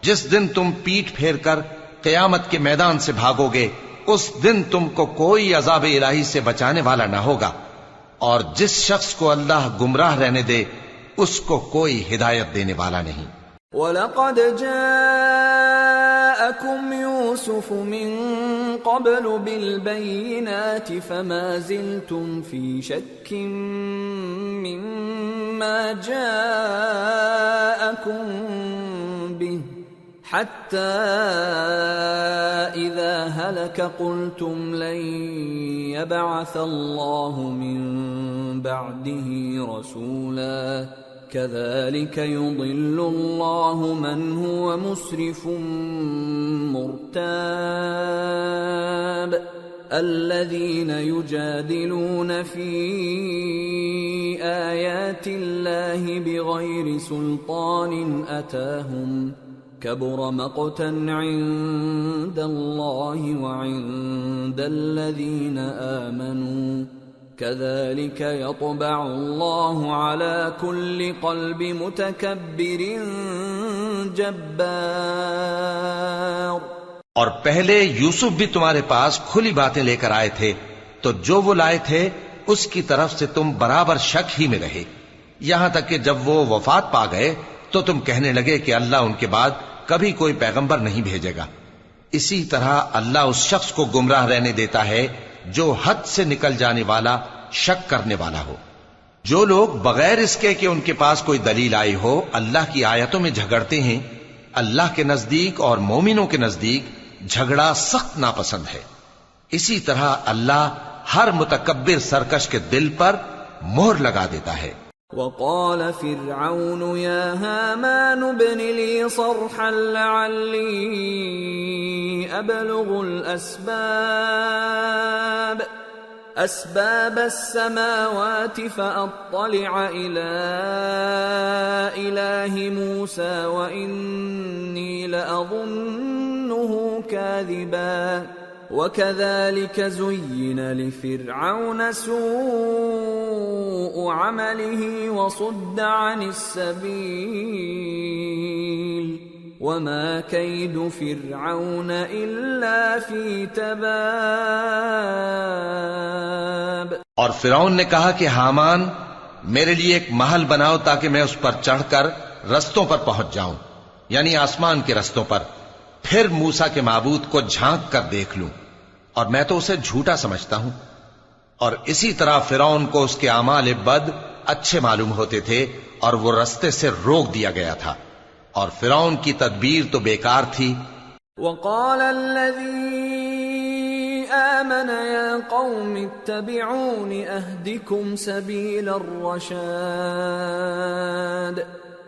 جس دن تم پیٹ پھیر کر قیامت کے میدان سے بھاگو گے، اس دن تم کو کوئی عذاب الہی سے بچانے والا نہ ہوگا، اور جس شخص کو اللہ گمراہ رہنے دے اس کو کوئی ہدایت دینے والا نہیں۔ وَلَقَدْ جَاءَكُمْ يُوسُفُ مِنْ قَبْلُ بِالْبَيِّنَاتِ فَمَا زِلْتُمْ فِي شَكٍّ مِّمَّا جَاءَكُمْ بِهِ حَتَّى إِذَا هَلَكَ قُلْتُمْ لَنْ يَبْعَثَ اللَّهُ مِنْ بَعْدِهِ رَسُولًا كَذَلِكَ يُضِلُّ اللَّهُ مَنْ هُوَ مُسْرِفٌ مُرْتَابٌ الَّذِينَ يُجَادِلُونَ فِي آيَاتِ اللَّهِ بِغَيْرِ سُلْطَانٍ أَتَاهُمْ كَبُرَ مَقْتًا عِندَ اللَّهِ وَعِندَ الَّذِينَ آمَنُوا كَذَلِكَ يَطْبَعُ اللَّهُ عَلَى كُلِّ قَلْبِ مُتَكَبِّرٍ جَبَّارٍ۔ اور پہلے یوسف بھی تمہارے پاس کھلی باتیں لے کر آئے تھے، تو جو وہ لائے تھے اس کی طرف سے تم برابر شک ہی میں رہے، یہاں تک کہ جب وہ وفات پا گئے تو تم کہنے لگے کہ اللہ ان کے بعد کبھی کوئی پیغمبر نہیں بھیجے گا۔ اسی طرح اللہ اس شخص کو گمراہ رہنے دیتا ہے جو حد سے نکل جانے والا، شک کرنے والا ہو۔ جو لوگ بغیر اس کے کہ ان کے پاس کوئی دلیل آئی ہو اللہ کی آیتوں میں جھگڑتے ہیں، اللہ کے نزدیک اور مومنوں کے نزدیک جھگڑا سخت ناپسند ہے۔ اسی طرح اللہ ہر متکبر سرکش کے دل پر مہر لگا دیتا ہے۔ وقال فرعون يا هامان ابن لي صرحا لعلي أبلغ أسباب السماوات فأطلع إلى إله موسى وإني لأظنه كاذبا وكذلك زين لفرعون سوء عمله وصد عن السبيل وما كيد فرعون إلا في تباب۔ اور فرعون نے کہا کہ حامان میرے لیے ایک محل بناؤ تاکہ میں اس پر چڑھ کر رستوں پر پہنچ جاؤں، یعنی آسمان کے رستوں پر، پھر موسیٰ کے معبود کو جھانک کر دیکھ لوں، اور میں تو اسے جھوٹا سمجھتا ہوں۔ اور اسی طرح فرعون کو اس کے اعمال بد اچھے معلوم ہوتے تھے اور وہ رستے سے روک دیا گیا تھا، اور فرعون کی تدبیر تو بیکار تھی۔ وقال الذي آمن يا قوم اتبعون أهدكم سبيل الرشاد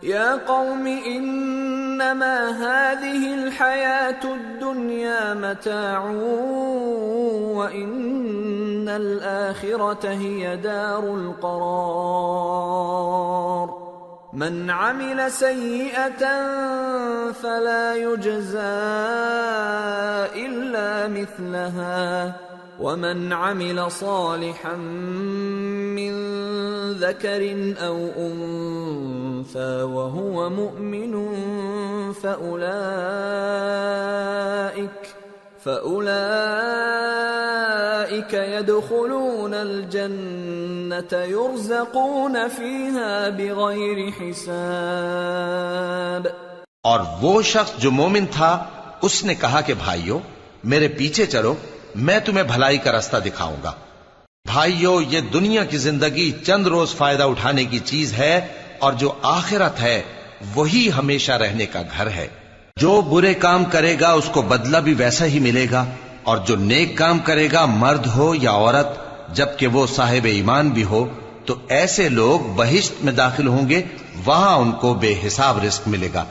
يا قوم إنما هذه الحياة الدنيا متاع وإن الآخرة هي دار القرار من عمل سيئة فلا يجزى إلا مثلها ومن عمل صالحا من ذكر أو أنثى وهو مؤمن فأولئك يدخلون الجنة يرزقون فيها بغير حساب۔ اور وہ شخص جو مومن تھا اس نے کہا کہ بھائیو میرے پیچھے چلو، میں تمہیں بھلائی کا راستہ دکھاؤں گا۔ بھائیو یہ دنیا کی زندگی چند روز فائدہ اٹھانے کی چیز ہے، اور جو آخرت ہے وہی ہمیشہ رہنے کا گھر ہے۔ جو برے کام کرے گا اس کو بدلہ بھی ویسا ہی ملے گا، اور جو نیک کام کرے گا مرد ہو یا عورت جبکہ وہ صاحب ایمان بھی ہو تو ایسے لوگ بہشت میں داخل ہوں گے، وہاں ان کو بے حساب رزق ملے گا۔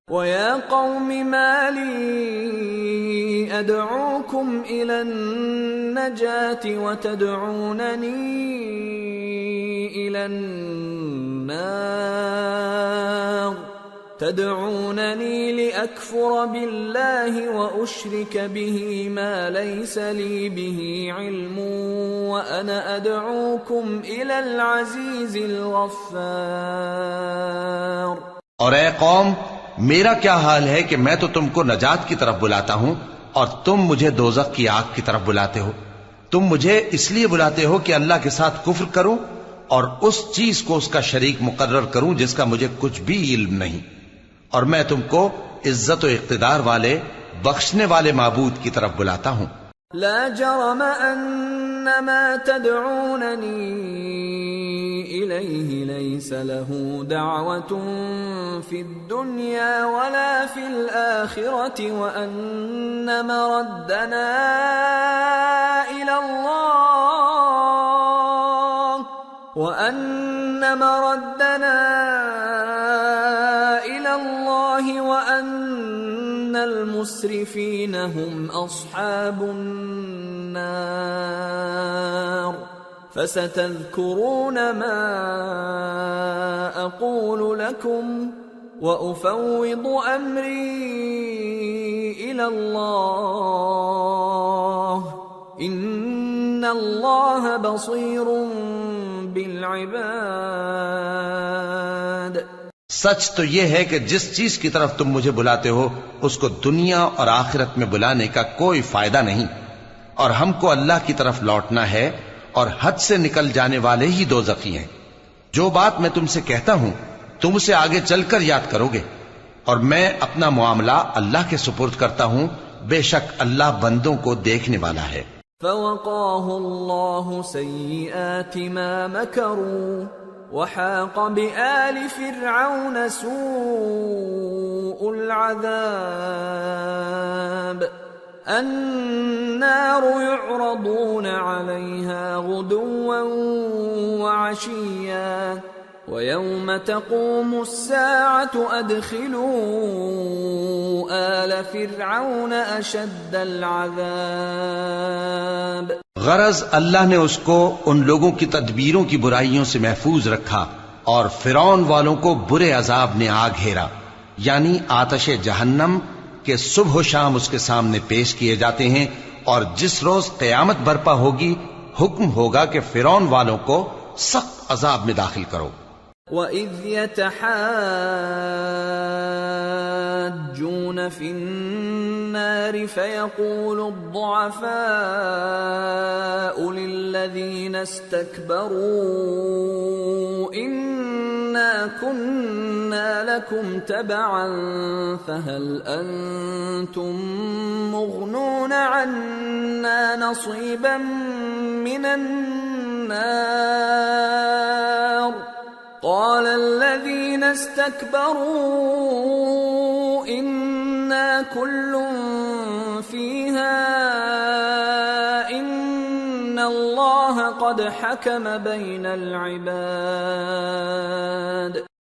وَيَا قَوْمِ مَا لِي أَدْعُوكُمْ إِلَى النَّجَاةِ وَتَدْعُونَنِي إِلَى النَّارِ تَدْعُونَنِي لِأَكْفُرَ بِاللَّهِ وَأُشْرِكَ بِهِ مَا لَيْسَ لِي بِهِ عِلْمٌ وَأَنَا أَدْعُوكُمْ إِلَى الْعَزِيزِ الْغَفَّارِ۔ اور اے قوم، میرا کیا حال ہے کہ میں تو تم کو نجات کی طرف بلاتا ہوں اور تم مجھے دوزخ کی آگ کی طرف بلاتے ہو۔ تم مجھے اس لیے بلاتے ہو کہ اللہ کے ساتھ کفر کروں اور اس چیز کو اس کا شریک مقرر کروں جس کا مجھے کچھ بھی علم نہیں، اور میں تم کو عزت و اقتدار والے بخشنے والے معبود کی طرف بلاتا ہوں۔ لا جرم ان ما تدعونني اليه ليس له دعوة في الدنيا ولا في الآخرة وان مردنا الى الله وان المسرفين هم اصحاب النار فستذكرون ما اقول لكم وافوض امري الى الله ان الله بصير بالعباد۔ سچ تو یہ ہے کہ جس چیز کی طرف تم مجھے بلاتے ہو اس کو دنیا اور آخرت میں بلانے کا کوئی فائدہ نہیں، اور ہم کو اللہ کی طرف لوٹنا ہے، اور حد سے نکل جانے والے ہی دوزخی ہیں۔ جو بات میں تم سے کہتا ہوں تم اسے آگے چل کر یاد کرو گے، اور میں اپنا معاملہ اللہ کے سپرد کرتا ہوں، بے شک اللہ بندوں کو دیکھنے والا ہے۔ فوقاه الله سيئات ما مكروا وحاق بآل فرعون سوء العذاب النار يعرضون عليها غدوا وعشيا ويوم تقوم الساعة أدخلوا آل فرعون أشد العذاب۔ غرض اللہ نے اس کو ان لوگوں کی تدبیروں کی برائیوں سے محفوظ رکھا اور فرعون والوں کو برے عذاب نے آ گھیرا، یعنی آتش جہنم کے صبح و شام اس کے سامنے پیش کیے جاتے ہیں، اور جس روز قیامت برپا ہوگی حکم ہوگا کہ فرعون والوں کو سخت عذاب میں داخل کرو۔ وَإِذْ يَتَحَاجُّونَ فِي النَّارِ فَيَقُولُ الضُّعَفَاءُ لِلَّذِينَ اسْتَكْبَرُوا إِنَّا كُنَّا لَكُمْ تَبَعًا فَهَلْ أَنْتُمْ مُغْنُونَ عَنَّا نَصِيبًا مِنَ النَّارِ قال الذين استكبروا إنا كل فيها إن الله قد حكم بين العباد۔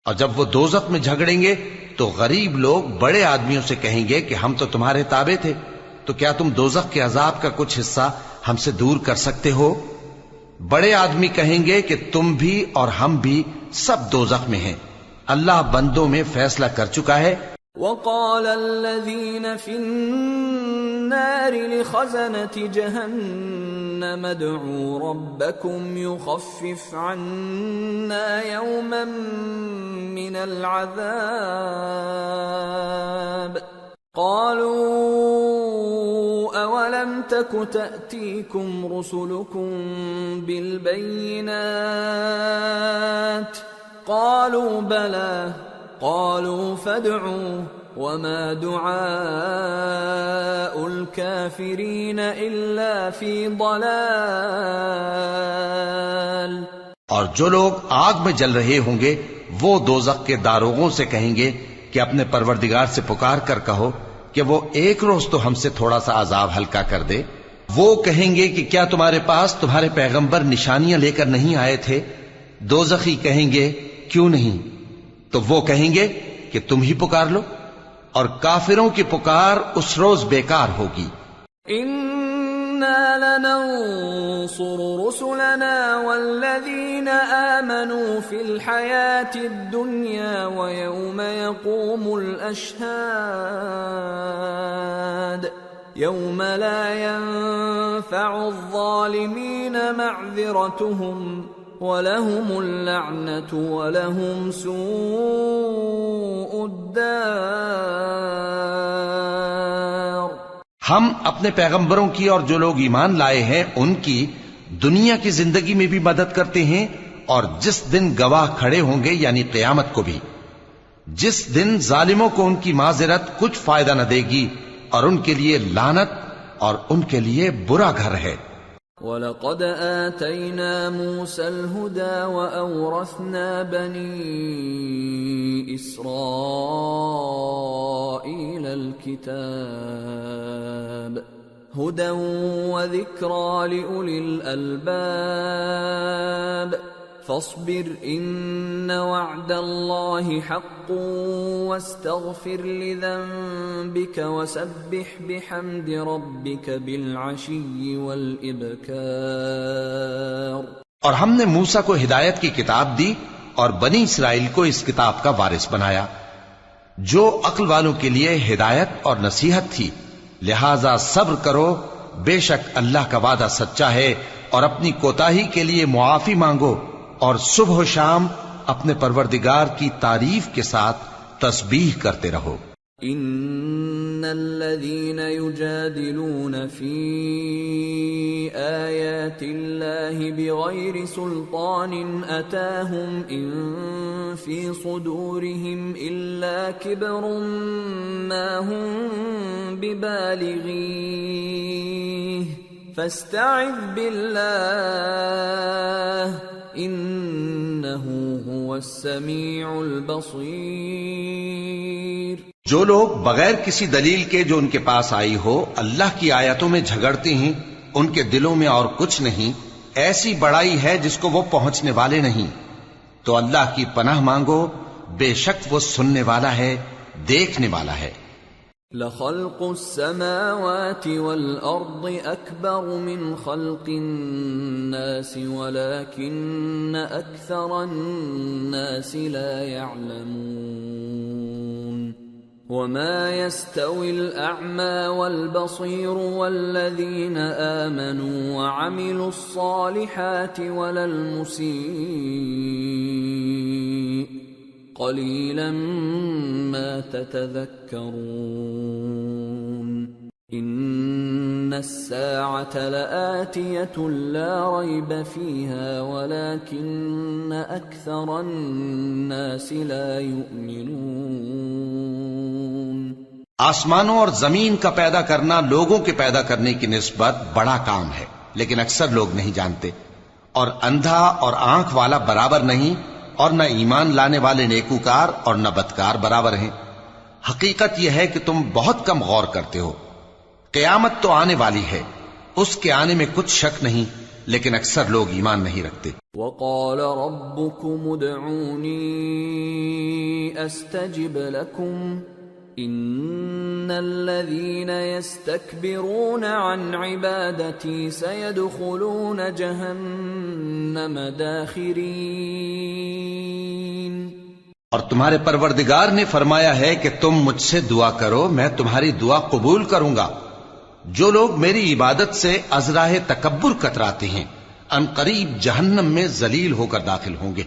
اور جب وہ دوزخ میں جھگڑیں گے تو غریب لوگ بڑے آدمیوں سے کہیں گے کہ ہم تو تمہارے تابع تھے، تو کیا تم دوزخ کے عذاب کا کچھ حصہ ہم سے دور کر سکتے ہو؟ بڑے آدمی کہیں گے کہ تم بھی اور ہم بھی سب دوزخ میں ہیں، اللہ بندوں میں فیصلہ کر چکا ہے۔ وقال الذين في النار لخزنة جهنم ادعوا ربكم يخفف عنا يوما من العذاب قالوا أولم تك تأتيكم رسلكم بالبينات قالوا بلى قالوا فادعوا وما دعاء الكافرين إلا في ضلال۔ اور جو لوگ آگ میں جل رہے ہوں گے وہ دوزخ کے داروغوں سے کہیں گے کہ اپنے پروردگار سے پکار کر کہو کہ وہ ایک روز تو ہم سے تھوڑا سا عذاب ہلکا کر دے۔ وہ کہیں گے کہ کیا تمہارے پاس تمہارے پیغمبر نشانیاں لے کر نہیں آئے تھے؟ دوزخی کہیں گے کیوں نہیں؟ تو وہ کہیں گے کہ تم ہی پکار لو، اور کافروں کی پکار اس روز بیکار ہوگی۔ إنا لننصر رسلنا والذين آمنوا في الحياة الدنيا ويوم يقوم الأشهاد يوم لا ينفع الظالمين معذرتهم وَلَهُمُ اللَّعْنَةُ وَلَهُمْ سُوءُ الدَّارِ۔ ہم اپنے پیغمبروں کی اور جو لوگ ایمان لائے ہیں ان کی دنیا کی زندگی میں بھی مدد کرتے ہیں، اور جس دن گواہ کھڑے ہوں گے یعنی قیامت کو بھی، جس دن ظالموں کو ان کی معذرت کچھ فائدہ نہ دے گی، اور ان کے لیے لعنت اور ان کے لیے برا گھر ہے۔ وَلَقَدْ آتَيْنَا مُوسَى الْهُدَى وَأَوْرَثْنَا بَنِي إِسْرَائِيلَ الْكِتَابَ هُدًى وَذِكْرَى لِأُولِي الْأَلْبَابِ فاصبر إن وعد الله حق واستغفر لذنبك وسبح بحمد ربك بالعشي والإبكار۔ اور ہم نے موسیٰ کو ہدایت کی کتاب دی اور بنی اسرائیل کو اس کتاب کا وارث بنایا، جو عقل والوں کے لیے ہدایت اور نصیحت تھی۔ لہذا صبر کرو، بے شک اللہ کا وعدہ سچا ہے، اور اپنی کوتاہی کے لیے معافی مانگو، اور صبح و شام اپنے پروردگار کی تعریف کے ساتھ تسبیح کرتے رہو۔ ان الذين يجادلون في آيات الله بغير سلطان أتاهم إن في صدورهم إلا كبر ما هم ببالغيه فاستعذ بالله إنه هو السميع البصير۔ جو لوگ بغیر کسی دلیل کے جو ان کے پاس آئی ہو اللہ کی آیتوں میں جھگڑتے ہیں، ان کے دلوں میں اور کچھ نہیں، ایسی بڑائی ہے جس کو وہ پہنچنے والے نہیں۔ تو اللہ کی پناہ مانگو، بے شک وہ سننے والا ہے، دیکھنے والا ہے۔ لَخَلْقُ السَّمَاوَاتِ وَالْأَرْضِ أَكْبَرُ مِنْ خَلْقِ النَّاسِ وَلَكِنَّ أَكْثَرَ النَّاسِ لَا يَعْلَمُونَ وَمَا يَسْتَوِي الْأَعْمَى وَالْبَصِيرُ وَالَّذِينَ آمَنُوا وَعَمِلُوا الصَّالِحَاتِ وَلَا الْمُسِيءُ قَلِيلًا مَا تَتَذَكَّرُونَ إِنَّ السَّاعَةَ لَآتِيَةٌ لَا رَيْبَ فِيهَا وَلَكِنَّ أَكْثَرَ النَّاسِ لَا يُؤْمِنُونَ۔ آسمانوں اور زمین کا پیدا کرنا لوگوں کے پیدا کرنے کی نسبت بڑا کام ہے، لیکن اکثر لوگ نہیں جانتے۔ اور اندھا اور آنکھ والا برابر نہیں، اور نہ ایمان لانے والے نیکوکار اور نہ بدکار برابر ہیں۔ حقیقت یہ ہے کہ تم بہت کم غور کرتے ہو۔ قیامت تو آنے والی ہے، اس کے آنے میں کچھ شک نہیں، لیکن اکثر لوگ ایمان نہیں رکھتے۔ وَقَالَ رَبُّكُمُ ادْعُونِي أَسْتَجِبْ لَكُمْ إِنَّ الَّذِينَ يَسْتَكْبِرُونَ عَنْ عِبَادَتِي سَيَدْخُلُونَ جَهَنَّمَ دَاخِرِينَ۔ اور تمہارے پروردگار نے فرمایا ہے کہ تم مجھ سے دعا کرو، میں تمہاری دعا قبول کروں گا۔ جو لوگ میری عبادت سے ازراہ تکبر کتراتے ہیں ان قریب جہنم میں ذلیل ہو کر داخل ہوں گے۔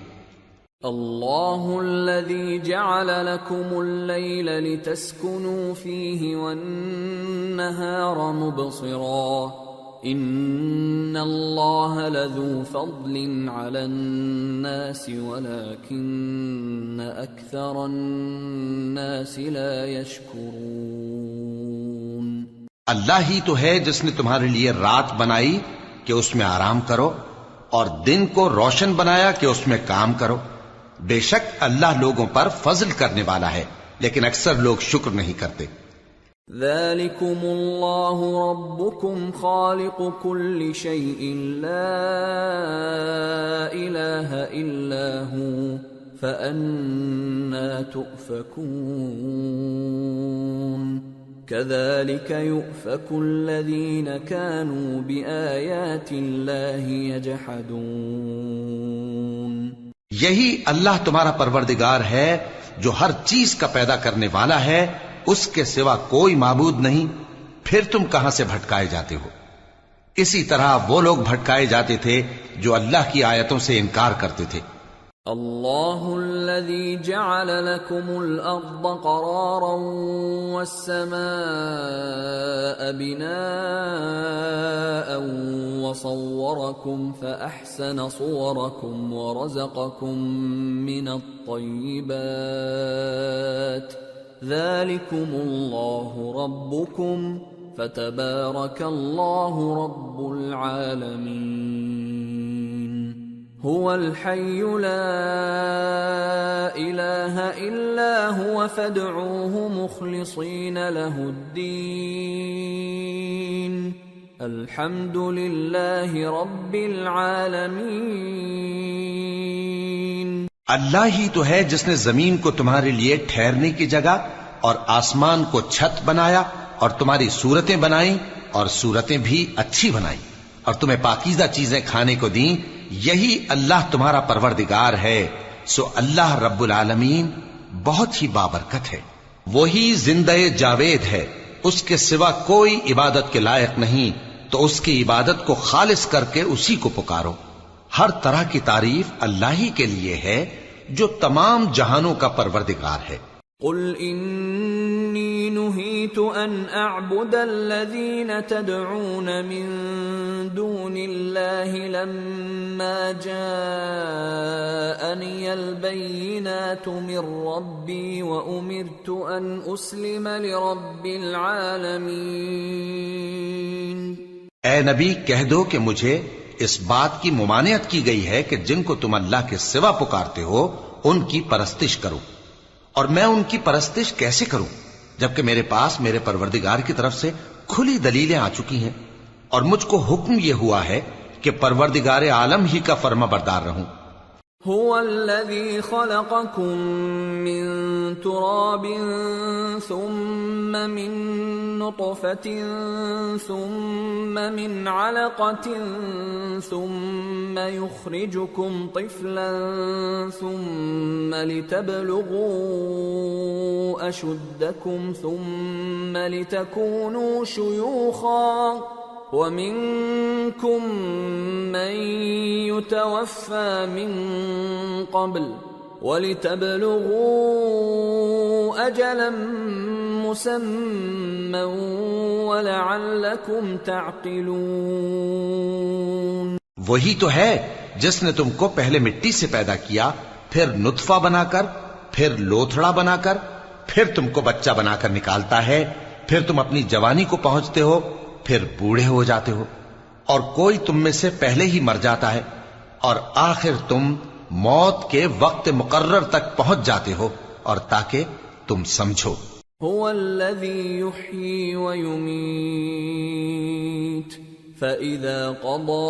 اللہ الذی جعل لکم اللیل لتسکنوا فیہ والنہار مبصرا ان اللہ لذو فضل علی الناس ولکن اکثر الناس لا یشکرون۔ اللہ ہی تو ہے جس نے تمہارے لیے رات بنائی کہ اس میں آرام کرو، اور دن کو روشن بنایا کہ اس میں کام کرو۔ بے شک اللہ لوگوں پر فضل کرنے والا ہے، لیکن اکثر لوگ شکر نہیں کرتے۔ ذالکم اللہ ربکم خالق کل شیء لا الہ إلا هو فأنى تؤفكون كذلك يؤفك الذين كانوا بآيات الله يجحدون یہی اللہ تمہارا پروردگار ہے جو ہر چیز کا پیدا کرنے والا ہے، اس کے سوا کوئی معبود نہیں، پھر تم کہاں سے بھٹکائے جاتے ہو؟ اسی طرح وہ لوگ بھٹکائے جاتے تھے جو اللہ کی آیتوں سے انکار کرتے تھے۔ اللہ الذي جعل لكم الأرض قرارا والسماء بناء وصوركم فأحسن صوركم ورزقكم من الطيبات ذلكم الله ربكم فتبارك الله رب العالمين هو الحي لا إله إلا هو فادعوه مخلصين له الدين الحمد لله رب العالمين اللہ ہی تو ہے جس نے زمین کو تمہارے لیے ٹھہرنے کی جگہ اور آسمان کو چھت بنایا اور تمہاری صورتیں بنائیں اور صورتیں بھی اچھی بنائیں اور تمہیں پاکیزہ چیزیں کھانے کو دیں، یہی اللہ تمہارا پروردگار ہے، سو اللہ رب العالمین بہت ہی بابرکت ہے۔ وہی زندہ جاوید ہے، اس کے سوا کوئی عبادت کے لائق نہیں، تو اس کی عبادت کو خالص کر کے اسی کو پکارو۔ ہر طرح کی تعریف اللہ ہی کے لیے ہے جو تمام جہانوں کا پروردگار ہے۔ قل انی نہیت ان اعبد الذین تدعون من دون اللہ لما جاءنی البینات من ربی وامرت ان اسلم لرب العالمین۔ اے نبی کہہ دو کہ مجھے اس بات کی ممانعت کی گئی ہے کہ جن کو تم اللہ کے سوا پکارتے ہو ان کی پرستش کرو، اور میں ان کی پرستش کیسے کروں جبکہ میرے پاس میرے پروردگار کی طرف سے کھلی دلیلیں آ چکی ہیں، اور مجھ کو حکم یہ ہوا ہے کہ پروردگار عالم ہی کا فرما بردار رہوں۔ هو الذي خلقكم من تراب ثم من نطفة ثم من علقة ثم يخرجكم طفلا ثم لتبلغوا أشدكم ثم لتكونوا شيوخا وَمِنكُم مَّن يُتَوَفَّى مِن قَبْلُ وَلِتَبْلُغُوا أَجَلًا مُّسَمًّى وَلَعَلَّكُمْ تَعْقِلُونَ۔ وہی تو ہے جس نے تم کو پہلے مٹی سے پیدا کیا، پھر نطفہ بنا کر، پھر لوتھڑا بنا کر، پھر تم کو بچہ بنا کر نکالتا ہے، پھر تم اپنی جوانی کو پہنچتے ہو، پھر بوڑھے ہو جاتے ہو، اور کوئی تم میں سے پہلے ہی مر جاتا ہے، اور آخر تم موت کے وقت مقرر تک پہنچ جاتے ہو، اور تاکہ تم سمجھو۔ هو الذي يحيي ويميت فإذا قضى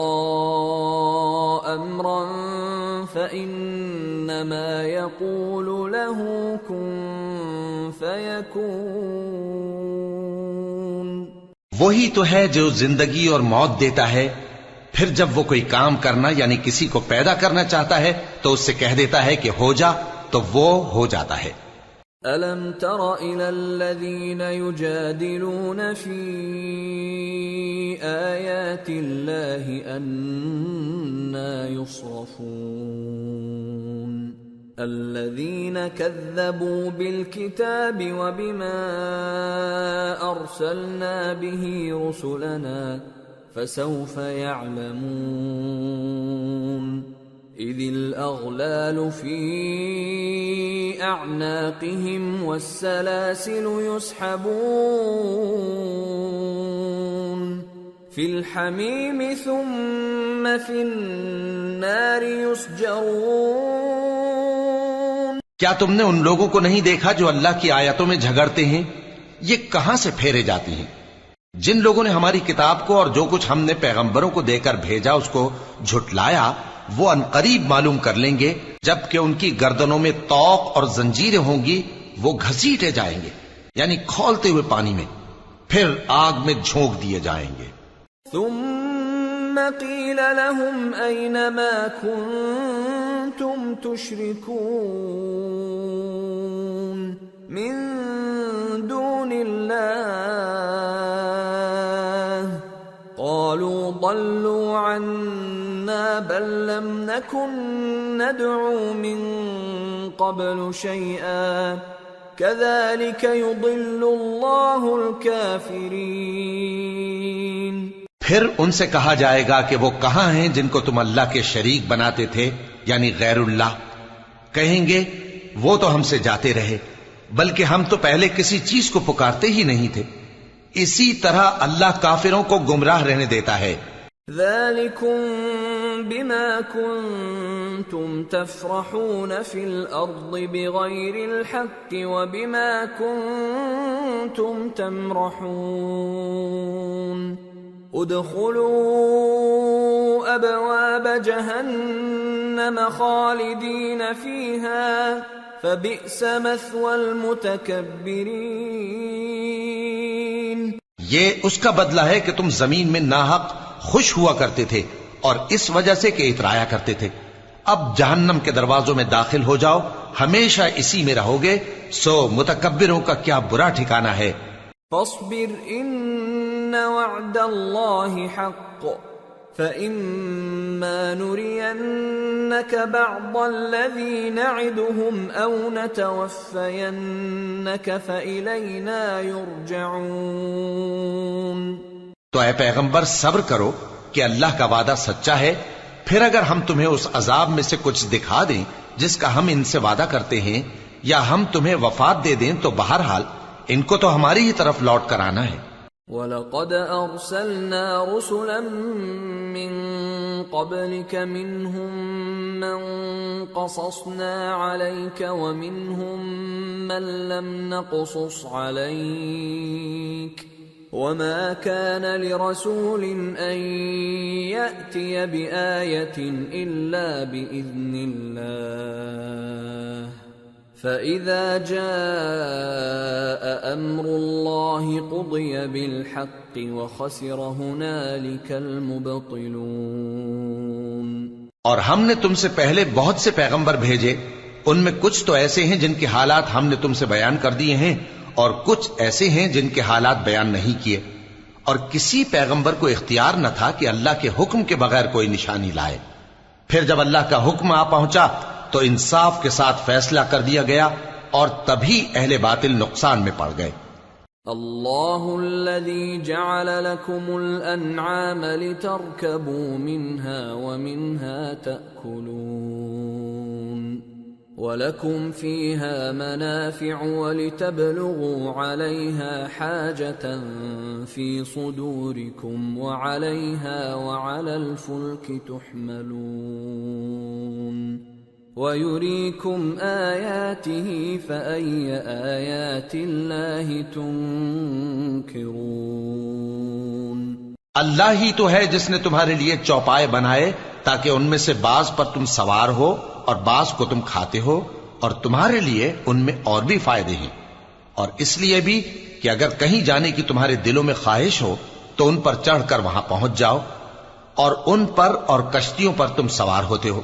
أمرا فإنما يقول له كن فيكون۔ وہی تو ہے جو زندگی اور موت دیتا ہے، پھر جب وہ کوئی کام کرنا یعنی کسی کو پیدا کرنا چاہتا ہے تو اس سے کہہ دیتا ہے کہ ہو جا، تو وہ ہو جاتا ہے۔ أَلَمْ تَرَ إِلَى الَّذِينَ يُجَادِلُونَ فِي آيَاتِ اللَّهِ أَنَّى يُصْرَفُونَ الَّذِينَ كَذَّبُوا بِالْكِتَابِ وَبِمَا أَرْسَلْنَا بِهِ رُسُلَنَا فَسَوْفَ يَعْلَمُونَ إِذِ الْأَغْلَالُ فِي أَعْنَاقِهِمْ وَالسَّلَاسِلُ يُسْحَبُونَ فِي الْحَمِيمِ ثُمَّ فِي النَّارِ يُسْجَرُونَ۔ کیا تم نے ان لوگوں کو نہیں دیکھا جو اللہ کی آیتوں میں جھگڑتے ہیں؟ یہ کہاں سے پھیرے جاتی ہیں؟ جن لوگوں نے ہماری کتاب کو اور جو کچھ ہم نے پیغمبروں کو دے کر بھیجا اس کو جھٹلایا، وہ عنقریب معلوم کر لیں گے، جبکہ ان کی گردنوں میں طوق اور زنجیریں ہوں گی، وہ گھسیٹے جائیں گے یعنی کھولتے ہوئے پانی میں، پھر آگ میں جھونک دیے جائیں گے۔ ثم قيل لهم أين ما كنتم تشركون من دون الله قالوا ضلوا عنا بل لم نكن ندعو من قبل شيئا كذلك يضل الله الكافرين۔ پھر ان سے کہا جائے گا کہ وہ کہاں ہیں جن کو تم اللہ کے شریک بناتے تھے یعنی غیر اللہ؟ کہیں گے وہ تو ہم سے جاتے رہے، بلکہ ہم تو پہلے کسی چیز کو پکارتے ہی نہیں تھے۔ اسی طرح اللہ کافروں کو گمراہ رہنے دیتا ہے۔ ذلكم بما كنتم تفرحون في الأرض بغير الحق وبما كنتم تمرحون ادخلوا أبواب جهنم خالدين فيها فبئس مثوى المتكبرين۔ یہ اس کا بدلہ ہے کہ تم زمین میں ناحق خوش ہوا کرتے تھے اور اس وجہ سے کہ اترایا کرتے تھے، اب جہنم کے دروازوں میں داخل ہو جاؤ، ہمیشہ اسی میں رہو گے، سو متکبروں کا کیا برا ٹھکانہ ہے۔ فاصبر ان وعد اللہ حق فإما نرينك بعض الذي نعدهم أو نتوفينك فإلينا يرجعون۔ تو اے پیغمبر صبر کرو کہ اللہ کا وعدہ سچا ہے، پھر اگر ہم تمہیں اس عذاب میں سے کچھ دکھا دیں جس کا ہم ان سے وعدہ کرتے ہیں، یا ہم تمہیں وفات دے دیں، تو بہرحال ان کو تو ہماری ہی طرف لوٹ کر آنا ہے۔ وَلَقَدْ أَرْسَلْنَا رُسُلًا مِّن قَبْلِكَ مِنْهُمْ مَنْ قَصَصْنَا عَلَيْكَ وَمِنْهُمْ مَنْ لَمْ نَقْصُصْ عَلَيْكَ وَمَا كَانَ لِرَسُولٍ أَن يَأْتِيَ بِآيَةٍ إِلَّا بِإِذْنِ اللَّهِ فَإِذَا جَاءَ أَمْرُ اللَّهِ قُضِيَ بِالْحَقِّ وَخَسِرَ هُنَالِكَ الْمُبْطِلُونَ۔ اور ہم نے تم سے پہلے بہت سے پیغمبر بھیجے، ان میں کچھ تو ایسے ہیں جن کے حالات ہم نے تم سے بیان کر دیے ہیں، اور کچھ ایسے ہیں جن کے حالات بیان نہیں کیے، اور کسی پیغمبر کو اختیار نہ تھا کہ اللہ کے حکم کے بغیر کوئی نشانی لائے۔ پھر جب اللہ کا حکم آ پہنچا تو انصاف کے ساتھ فیصلہ کر دیا گیا، اور تبھی اہل باطل نقصان میں پڑ گئے۔ اللہ الذی جعل لکم الانعام لترکبوا منها ومنها تأکلون وَلَكُمْ فِيهَا مَنَافِعُ وَلِتَبْلُغُوا عَلَيْهَا حَاجَةً فِي صُدُورِكُمْ وَعَلَيْهَا وَعَلَى الْفُلْكِ تُحْمَلُونَ وَيُرِيكُمْ آيَاتِهِ فَأَيَّ آيَاتِ اللَّهِ تُنْكِرُونَ۔ اللہ ہی تو ہے جس نے تمہارے لیے چوپائے بنائے تاکہ ان میں سے بعض پر تم سوار ہو اور بعض کو تم کھاتے ہو، اور تمہارے لیے ان میں اور بھی فائدے ہیں، اور اس لیے بھی کہ اگر کہیں جانے کی تمہارے دلوں میں خواہش ہو تو ان پر چڑھ کر وہاں پہنچ جاؤ، اور ان پر اور کشتیوں پر تم سوار ہوتے ہو،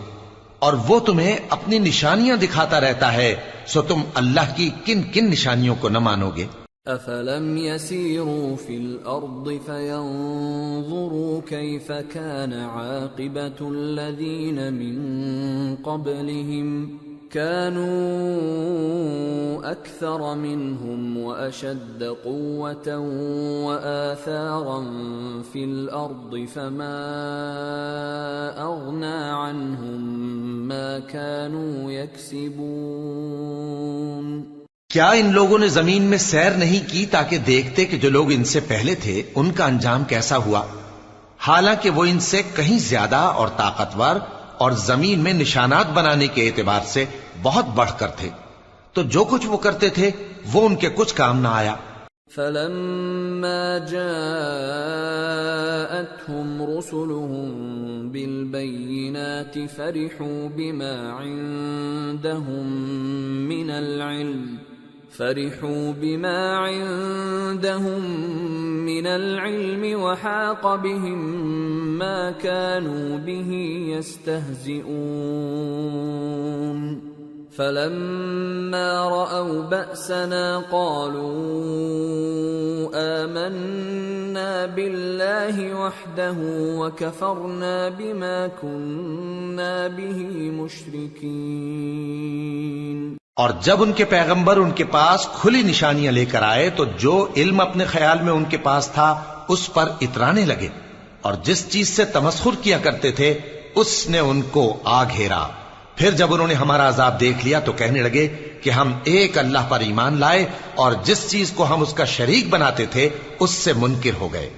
اور وہ تمہیں اپنی نشانیاں دکھاتا رہتا ہے، سو تم اللہ کی کن کن نشانیوں کو نہ مانو گے؟ أَفَلَمْ يَسِيرُوا فِي الْأَرْضِ فَيَنْظُرُوا كَيْفَ كَانَ عَاقِبَةُ الَّذِينَ مِنْ قَبْلِهِمْ كَانُوا أَكْثَرَ مِنْهُمْ وَأَشَدَّ قُوَّةً وَآثَارًا فِي الْأَرْضِ فَمَا أَغْنَى عَنْهُمْ مَا كَانُوا يَكْسِبُونَ۔ کیا ان لوگوں نے زمین میں سیر نہیں کی تاکہ دیکھتے کہ جو لوگ ان سے پہلے تھے ان کا انجام کیسا ہوا، حالانکہ وہ ان سے کہیں زیادہ اور طاقتور اور زمین میں نشانات بنانے کے اعتبار سے بہت بڑھ کر تھے، تو جو کچھ وہ کرتے تھے وہ ان کے کچھ کام نہ آیا۔ فلما جاءتهم رسلهم بالبينات فرحوا بما عندهم من العلم وحاق بهم ما كانوا به يستهزئون فلما رأوا بأسنا قالوا آمنا بالله وحده وكفرنا بما كنا به مشركين۔ اور جب ان کے پیغمبر ان کے پاس کھلی نشانیاں لے کر آئے تو جو علم اپنے خیال میں ان کے پاس تھا اس پر اترانے لگے، اور جس چیز سے تمسخر کیا کرتے تھے اس نے ان کو آ گھیرا۔ پھر جب انہوں نے ہمارا عذاب دیکھ لیا تو کہنے لگے کہ ہم ایک اللہ پر ایمان لائے اور جس چیز کو ہم اس کا شریک بناتے تھے اس سے منکر ہو گئے۔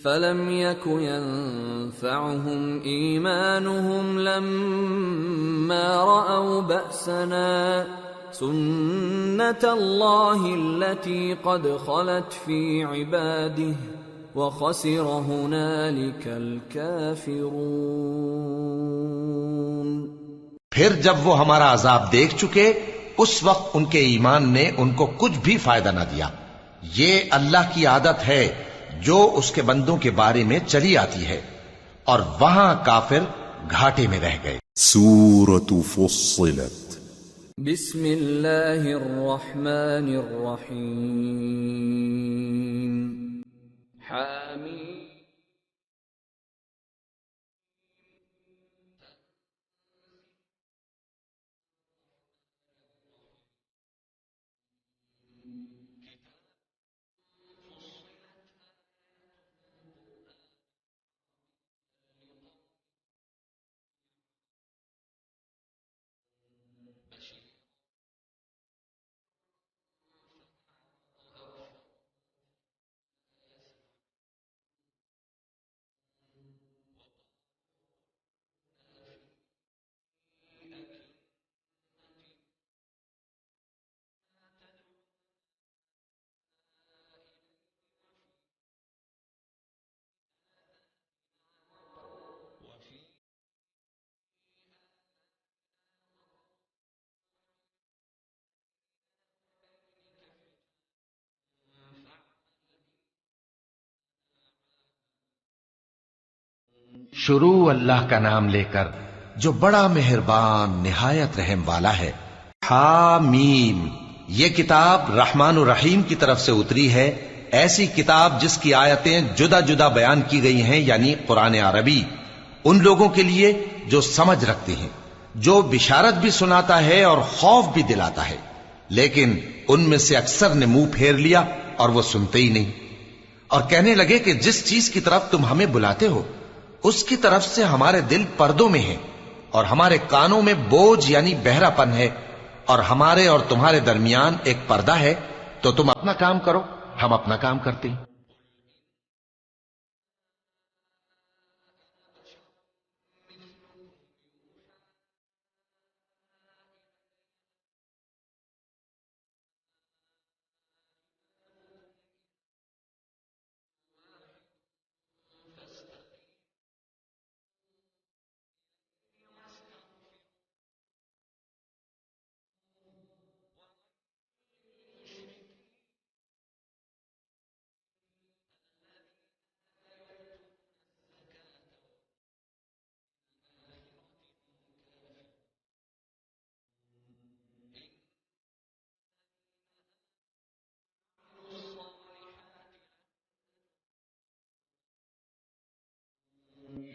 فَلَمْ يَكُ يَنفَعُهُمْ إِيمَانُهُمْ لَمَّا رَأَوْا بَأْسَنَا سُنَّتَ اللَّهِ الَّتِي قَدْ خَلَتْ فِي عِبَادِهِ وَخَسِرَ هُنَالِكَ الْكَافِرُونَ۔ پھر جب وہ ہمارا عذاب دیکھ چکے اس وقت ان کے ایمان نے ان کو کچھ بھی فائدہ نہ دیا۔ یہ اللہ کی عادت ہے جو اس کے بندوں کے بارے میں چلی آتی ہے، اور وہاں کافر گھاٹے میں رہ گئے۔ سورة فصلت بسم اللہ الرحمن الرحیم حامیم۔ شروع اللہ کا نام لے کر جو بڑا مہربان نہایت رحم والا ہے۔ حامیم، یہ کتاب رحمان الرحیم کی طرف سے اتری ہے، ایسی کتاب جس کی آیتیں جدا جدا بیان کی گئی ہیں، یعنی قرآن عربی، ان لوگوں کے لیے جو سمجھ رکھتے ہیں، جو بشارت بھی سناتا ہے اور خوف بھی دلاتا ہے، لیکن ان میں سے اکثر نے منہ پھیر لیا اور وہ سنتے ہی نہیں، اور کہنے لگے کہ جس چیز کی طرف تم ہمیں بلاتے ہو اس کی طرف سے ہمارے دل پردوں میں ہیں، اور ہمارے کانوں میں بوجھ یعنی بہرا پن ہے، اور ہمارے اور تمہارے درمیان ایک پردہ ہے، تو تم اپنا کام کرو، ہم اپنا کام کرتے ہیں۔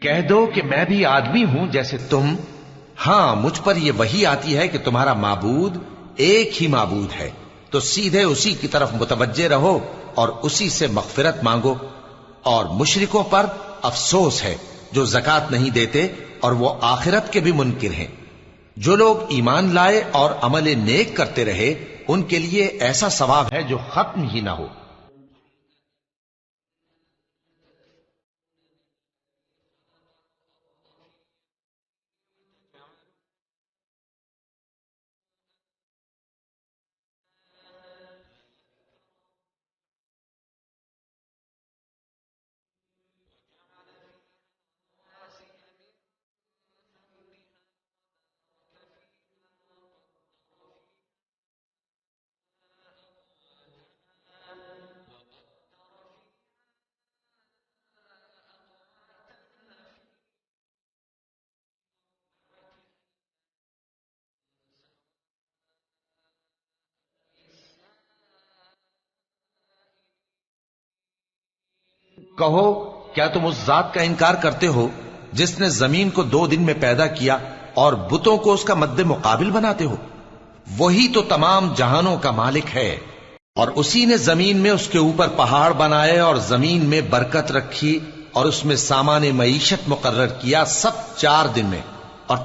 کہہ دو کہ میں بھی آدمی ہوں جیسے تم، ہاں مجھ پر یہ وحی آتی ہے کہ تمہارا معبود ایک ہی معبود ہے، تو سیدھے اسی کی طرف متوجہ رہو اور اسی سے مغفرت مانگو۔ اور مشرکوں پر افسوس ہے جو زکوٰۃ نہیں دیتے اور وہ آخرت کے بھی منکر ہیں۔ جو لوگ ایمان لائے اور عمل نیک کرتے رہے ان کے لیے ایسا ثواب ہے جو ختم ہی نہ ہو۔ کہو کیا تم اس ذات کا انکار کرتے ہو جس نے زمین کو 2 دن میں پیدا کیا اور بتوں کو اس کا مد مقابل بناتے ہو؟ وہی تو تمام جہانوں کا مالک ہے، اور اسی نے زمین میں اس کے اوپر پہاڑ بنائے اور زمین میں برکت رکھی اور اس میں سامان معیشت مقرر کیا، سب 4 دن میں۔ اور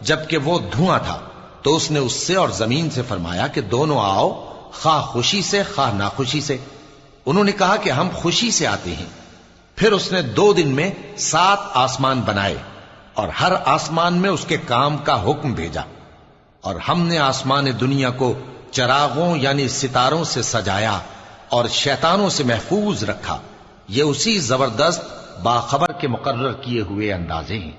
جبکہ وہ دھواں تھا تو اس نے اس سے اور زمین سے فرمایا کہ دونوں آؤ، خواہ خوشی سے خواہ ناخوشی سے۔ انہوں نے کہا کہ ہم خوشی سے آتے ہیں۔ پھر اس نے 2 دن میں 7 آسمان بنائے اور ہر آسمان میں اس کے کام کا حکم بھیجا، اور ہم نے آسمان دنیا کو چراغوں یعنی ستاروں سے سجایا اور شیطانوں سے محفوظ رکھا۔ یہ اسی زبردست باخبر کے مقرر کیے ہوئے اندازے ہیں۔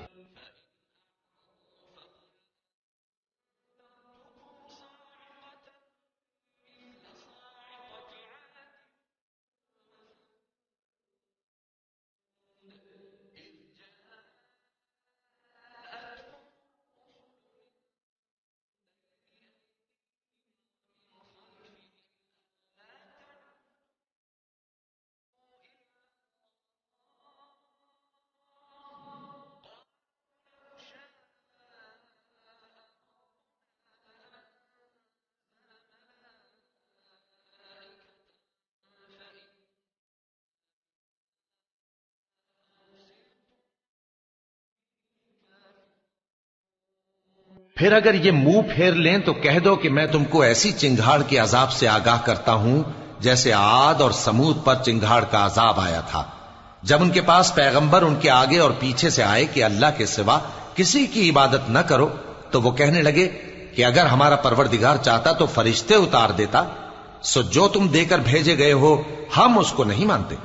پھر اگر یہ منہ پھیر لیں تو کہہ دو کہ میں تم کو ایسی چنگھاڑ کے عذاب سے آگاہ کرتا ہوں جیسے عاد اور سمود پر چنگھاڑ کا عذاب آیا تھا، جب ان کے پاس پیغمبر ان کے آگے اور پیچھے سے آئے کہ اللہ کے سوا کسی کی عبادت نہ کرو، تو وہ کہنے لگے کہ اگر ہمارا پروردگار چاہتا تو فرشتے اتار دیتا، سو جو تم دے کر بھیجے گئے ہو ہم اس کو نہیں مانتے۔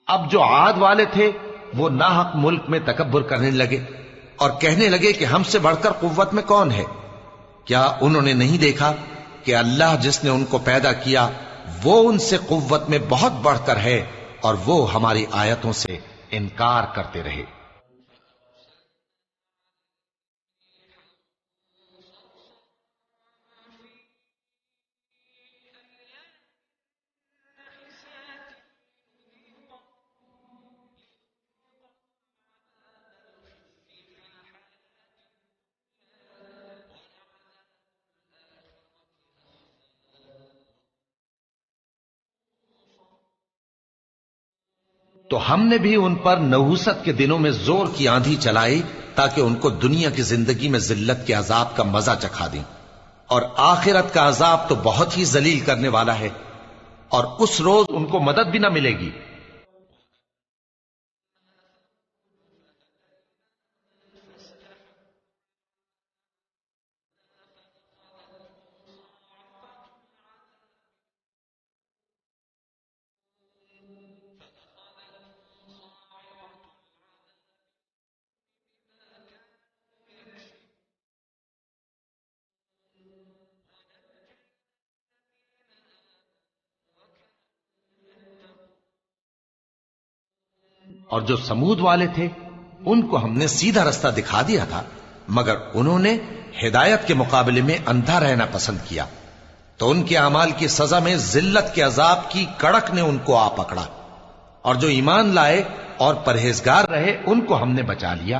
اب جو عاد والے تھے وہ ناحق ملک میں تکبر کرنے لگے اور کہنے لگے کہ ہم سے بڑھ کر قوت میں کون ہے؟ کیا انہوں نے نہیں دیکھا کہ اللہ جس نے ان کو پیدا کیا وہ ان سے قوت میں بہت بڑھ کر ہے، اور وہ ہماری آیتوں سے انکار کرتے رہے۔ تو ہم نے بھی ان پر نحوست کے دنوں میں زور کی آندھی چلائی تاکہ ان کو دنیا کی زندگی میں ذلت کے عذاب کا مزہ چکھا دیں، اور آخرت کا عذاب تو بہت ہی ذلیل کرنے والا ہے، اور اس روز ان کو مدد بھی نہ ملے گی۔ اور جو سمود والے تھے ان کو ہم نے سیدھا رستہ دکھا دیا تھا، مگر انہوں نے ہدایت کے مقابلے میں اندھا رہنا پسند کیا، تو ان کے اعمال کی سزا میں ذلت کے عذاب کی کڑک نے ان کو آ پکڑا، اور جو ایمان لائے اور پرہیزگار رہے ان کو ہم نے بچا لیا۔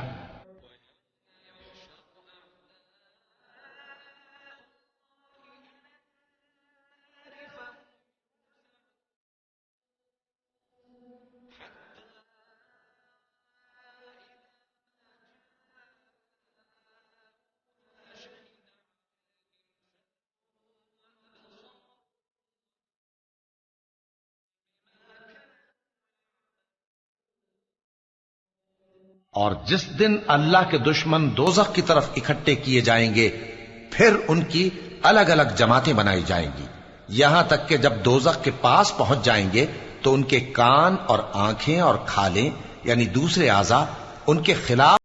اور جس دن اللہ کے دشمن دوزخ کی طرف اکٹھے کیے جائیں گے، پھر ان کی الگ الگ جماعتیں بنائی جائیں گی، یہاں تک کہ جب دوزخ کے پاس پہنچ جائیں گے تو ان کے کان اور آنکھیں اور کھالیں یعنی دوسرے اعضاء ان کے خلاف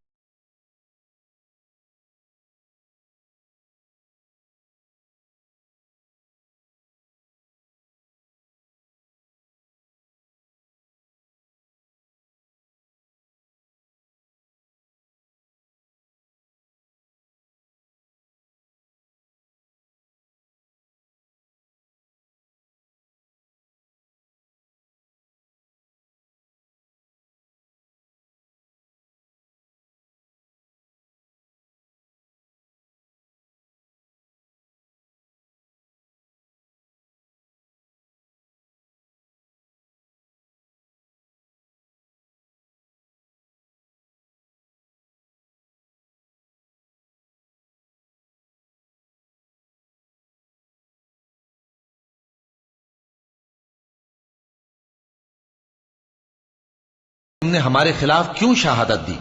تم نے ہمارے خلاف کیوں شہادت دی؟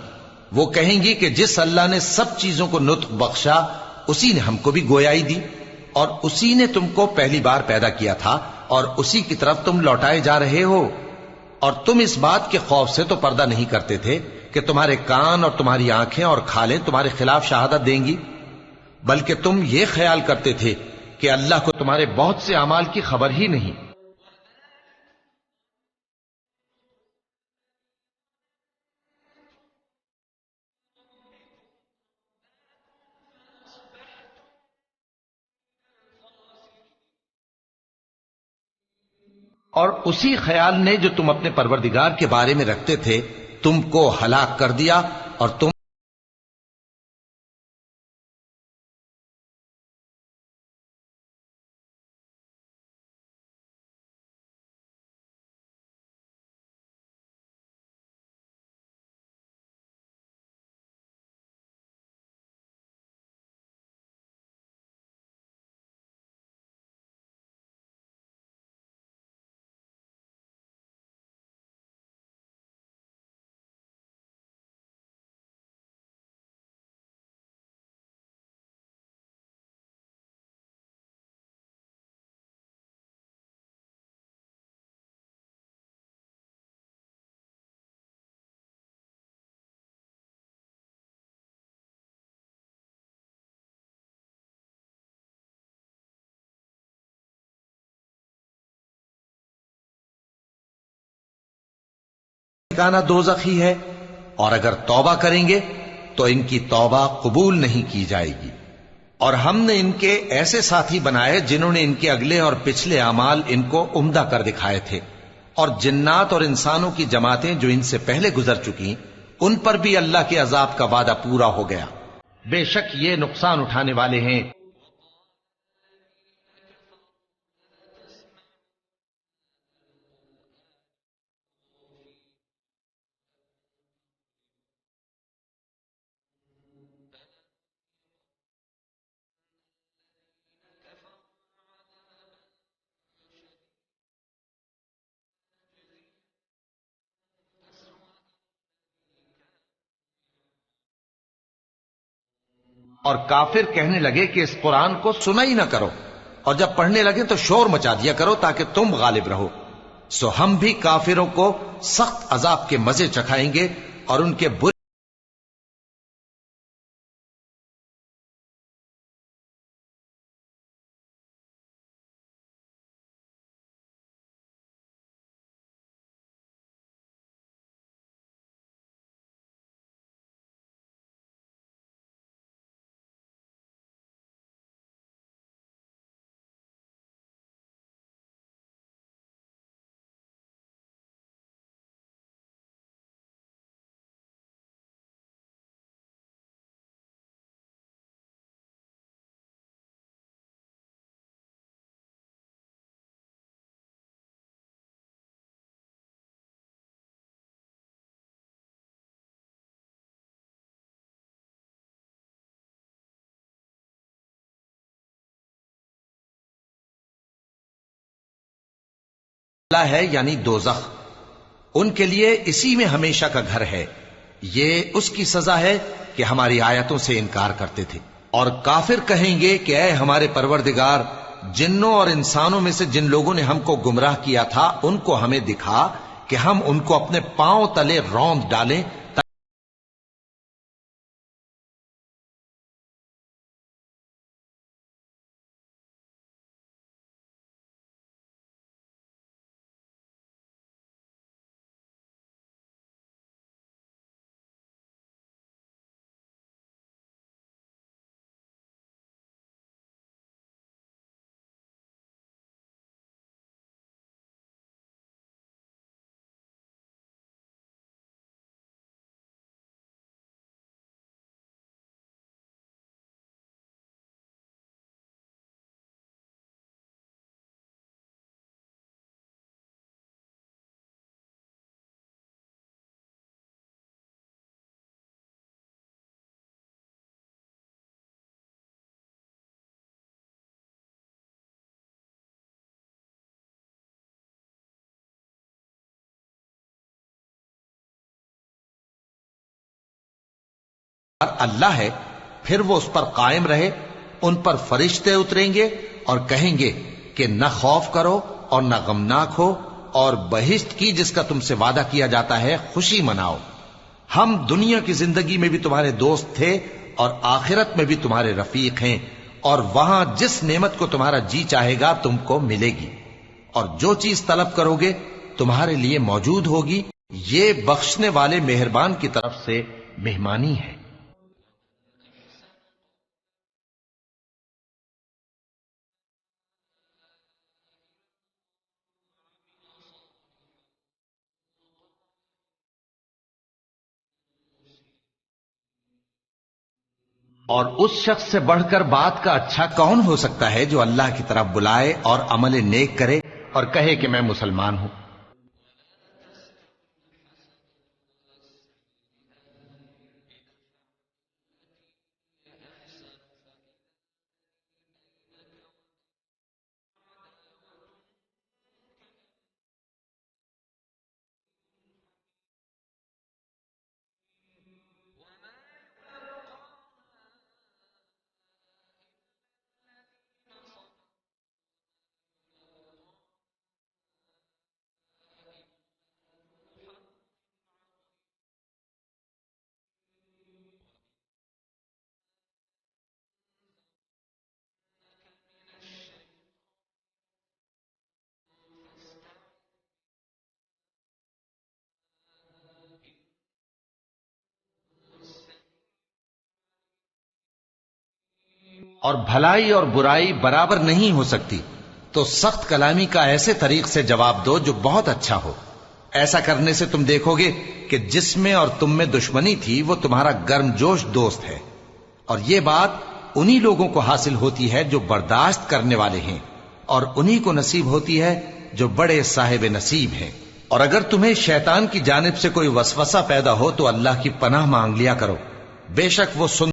وہ کہیں گی کہ جس اللہ نے سب چیزوں کو نطق بخشا اسی نے ہم کو بھی گویائی دی، اور اسی نے تم کو پہلی بار پیدا کیا تھا اور اسی کی طرف تم لوٹائے جا رہے ہو، اور تم اس بات کے خوف سے تو پردہ نہیں کرتے تھے کہ تمہارے کان اور تمہاری آنکھیں اور کھالیں تمہارے خلاف شہادت دیں گی، بلکہ تم یہ خیال کرتے تھے کہ اللہ کو تمہارے بہت سے اعمال کی خبر ہی نہیں۔ اور اسی خیال نے جو تم اپنے پروردگار کے بارے میں رکھتے تھے تم کو ہلاک کر دیا، اور تم ٹھکانہ دوزخ ہی ہے، اور اگر توبہ کریں گے تو ان کی توبہ قبول نہیں کی جائے گی۔ اور ہم نے ان کے ایسے ساتھی بنائے جنہوں نے ان کے اگلے اور پچھلے اعمال ان کو عمدہ کر دکھائے تھے، اور جنات اور انسانوں کی جماعتیں جو ان سے پہلے گزر چکی ان پر بھی اللہ کے عذاب کا وعدہ پورا ہو گیا، بے شک یہ نقصان اٹھانے والے ہیں۔ اور کافر کہنے لگے کہ اس قرآن کو سنا ہی نہ کرو، اور جب پڑھنے لگے تو شور مچا دیا کرو تاکہ تم غالب رہو، سو ہم بھی کافروں کو سخت عذاب کے مزے چکھائیں گے اور ان کے برے اللہ ہے یعنی دوزخ، ان کے لیے اسی میں ہمیشہ کا گھر ہے، یہ اس کی سزا ہے کہ ہماری آیتوں سے انکار کرتے تھے۔ اور کافر کہیں گے کہ اے ہمارے پروردگار، جنوں اور انسانوں میں سے جن لوگوں نے ہم کو گمراہ کیا تھا ان کو ہمیں دکھا کہ ہم ان کو اپنے پاؤں تلے روند ڈالیں، اللہ ہے، پھر وہ اس پر قائم رہے، ان پر فرشتے اتریں گے اور کہیں گے کہ نہ خوف کرو اور نہ غمناک ہو، اور بہشت کی جس کا تم سے وعدہ کیا جاتا ہے خوشی مناؤ۔ ہم دنیا کی زندگی میں بھی تمہارے دوست تھے اور آخرت میں بھی تمہارے رفیق ہیں، اور وہاں جس نعمت کو تمہارا جی چاہے گا تم کو ملے گی، اور جو چیز طلب کرو گے تمہارے لیے موجود ہوگی۔ یہ بخشنے والے مہربان کی طرف سے مہمانی ہے۔ اور اس شخص سے بڑھ کر بات کا اچھا کون ہو سکتا ہے جو اللہ کی طرف بلائے اور عمل نیک کرے اور کہے کہ میں مسلمان ہوں۔ اور بھلائی اور برائی برابر نہیں ہو سکتی، تو سخت کلامی کا ایسے طریق سے جواب دو جو بہت اچھا ہو۔ ایسا کرنے سے تم دیکھو گے کہ جس میں اور تم میں دشمنی تھی وہ تمہارا گرم جوش دوست ہے، اور یہ بات انہی لوگوں کو حاصل ہوتی ہے جو برداشت کرنے والے ہیں، اور انہی کو نصیب ہوتی ہے جو بڑے صاحب نصیب ہیں۔ اور اگر تمہیں شیطان کی جانب سے کوئی وسوسہ پیدا ہو تو اللہ کی پناہ مانگ لیا کرو، بے شک وہ سن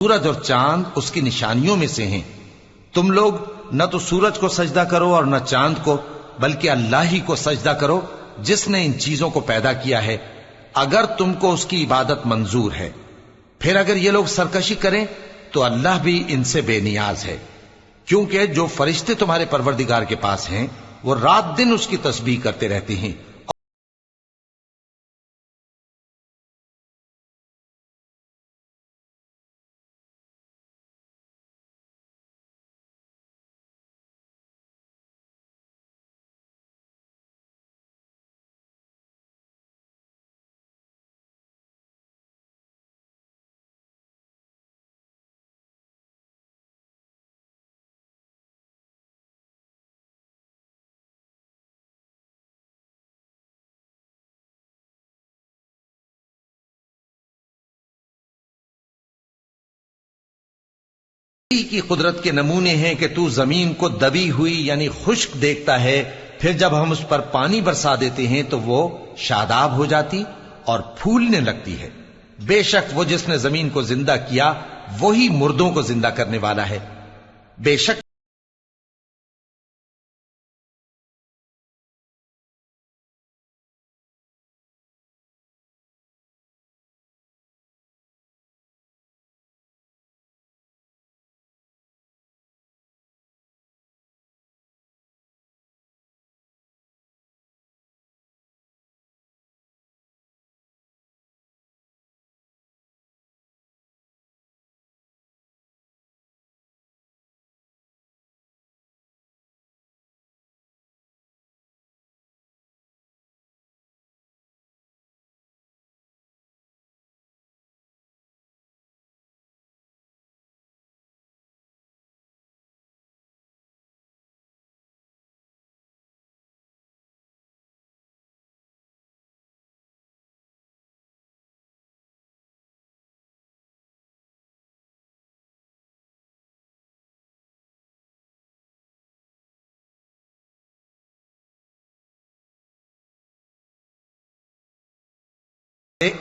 سورج اور چاند اس کی نشانیوں میں سے ہیں۔ تم لوگ نہ تو سورج کو سجدہ کرو اور نہ چاند کو، بلکہ اللہ ہی کو سجدہ کرو جس نے ان چیزوں کو پیدا کیا ہے، اگر تم کو اس کی عبادت منظور ہے۔ پھر اگر یہ لوگ سرکشی کریں تو اللہ بھی ان سے بے نیاز ہے، کیونکہ جو فرشتے تمہارے پروردگار کے پاس ہیں وہ رات دن اس کی تسبیح کرتے رہتے ہیں، کی قدرت کے نمونے ہیں کہ تو زمین کو دبی ہوئی یعنی خشک دیکھتا ہے، پھر جب ہم اس پر پانی برسا دیتے ہیں تو وہ شاداب ہو جاتی اور پھولنے لگتی ہے۔ بے شک وہ جس نے زمین کو زندہ کیا وہی مردوں کو زندہ کرنے والا ہے۔ بے شک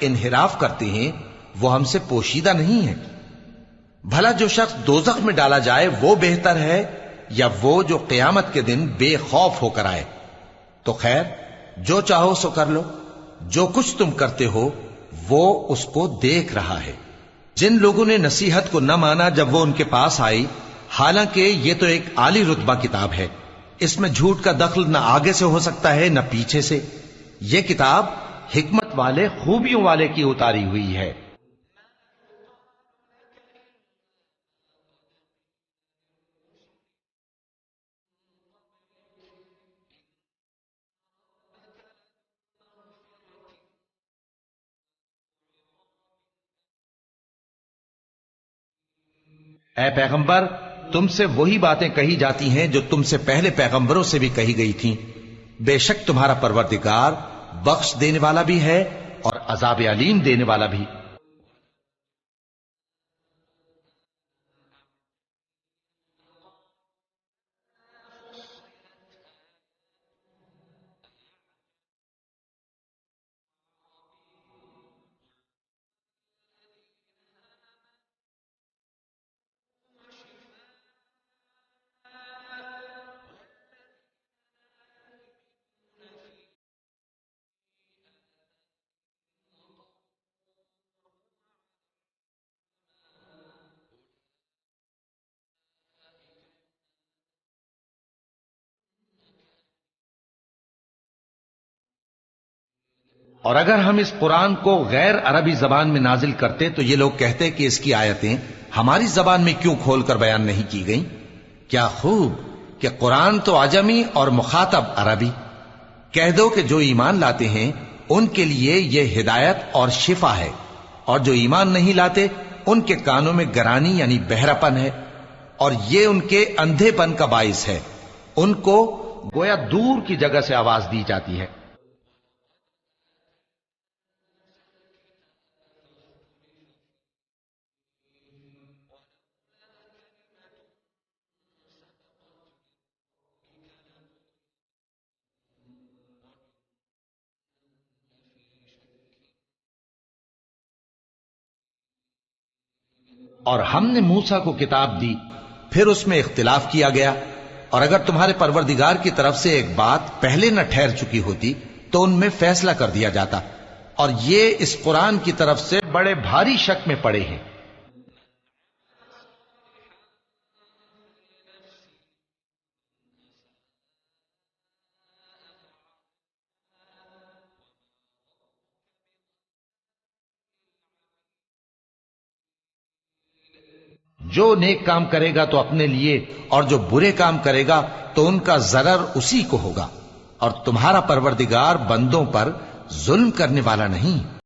انحراف کرتے ہیں وہ ہم سے پوشیدہ نہیں ہے۔ بھلا جو شخص دوزخ میں ڈالا جائے وہ بہتر ہے یا وہ جو قیامت کے دن بے خوف ہو کر آئے؟ تو خیر، جو چاہو سو کر لو، جو کچھ تم کرتے ہو وہ اس کو دیکھ رہا ہے۔ جن لوگوں نے نصیحت کو نہ مانا جب وہ ان کے پاس آئی، حالانکہ یہ تو ایک عالی رتبہ کتاب ہے، اس میں جھوٹ کا دخل نہ آگے سے ہو سکتا ہے نہ پیچھے سے۔ یہ کتاب حکمت والے، خوبیوں والے کی اتاری ہوئی ہے۔ اے پیغمبر، تم سے وہی باتیں کہی جاتی ہیں جو تم سے پہلے پیغمبروں سے بھی کہی گئی تھیں۔ بے شک تمہارا پروردگار بخش دینے والا بھی ہے اور عذاب علیم دینے والا بھی۔ اور اگر ہم اس قرآن کو غیر عربی زبان میں نازل کرتے تو یہ لوگ کہتے کہ اس کی آیتیں ہماری زبان میں کیوں کھول کر بیان نہیں کی گئیں؟ کیا خوب کہ قرآن تو عجمی اور مخاطب عربی۔ کہہ دو کہ جو ایمان لاتے ہیں ان کے لیے یہ ہدایت اور شفا ہے، اور جو ایمان نہیں لاتے ان کے کانوں میں گرانی یعنی بہراپن ہے، اور یہ ان کے اندھے پن کا باعث ہے۔ ان کو گویا دور کی جگہ سے آواز دی جاتی ہے۔ اور ہم نے موسیٰ کو کتاب دی، پھر اس میں اختلاف کیا گیا، اور اگر تمہارے پروردگار کی طرف سے ایک بات پہلے نہ ٹھہر چکی ہوتی تو ان میں فیصلہ کر دیا جاتا، اور یہ اس قرآن کی طرف سے بڑے بھاری شک میں پڑے ہیں۔ جو نیک کام کرے گا تو اپنے لیے، اور جو برے کام کرے گا تو ان کا ضرر اسی کو ہوگا، اور تمہارا پروردگار بندوں پر ظلم کرنے والا نہیں۔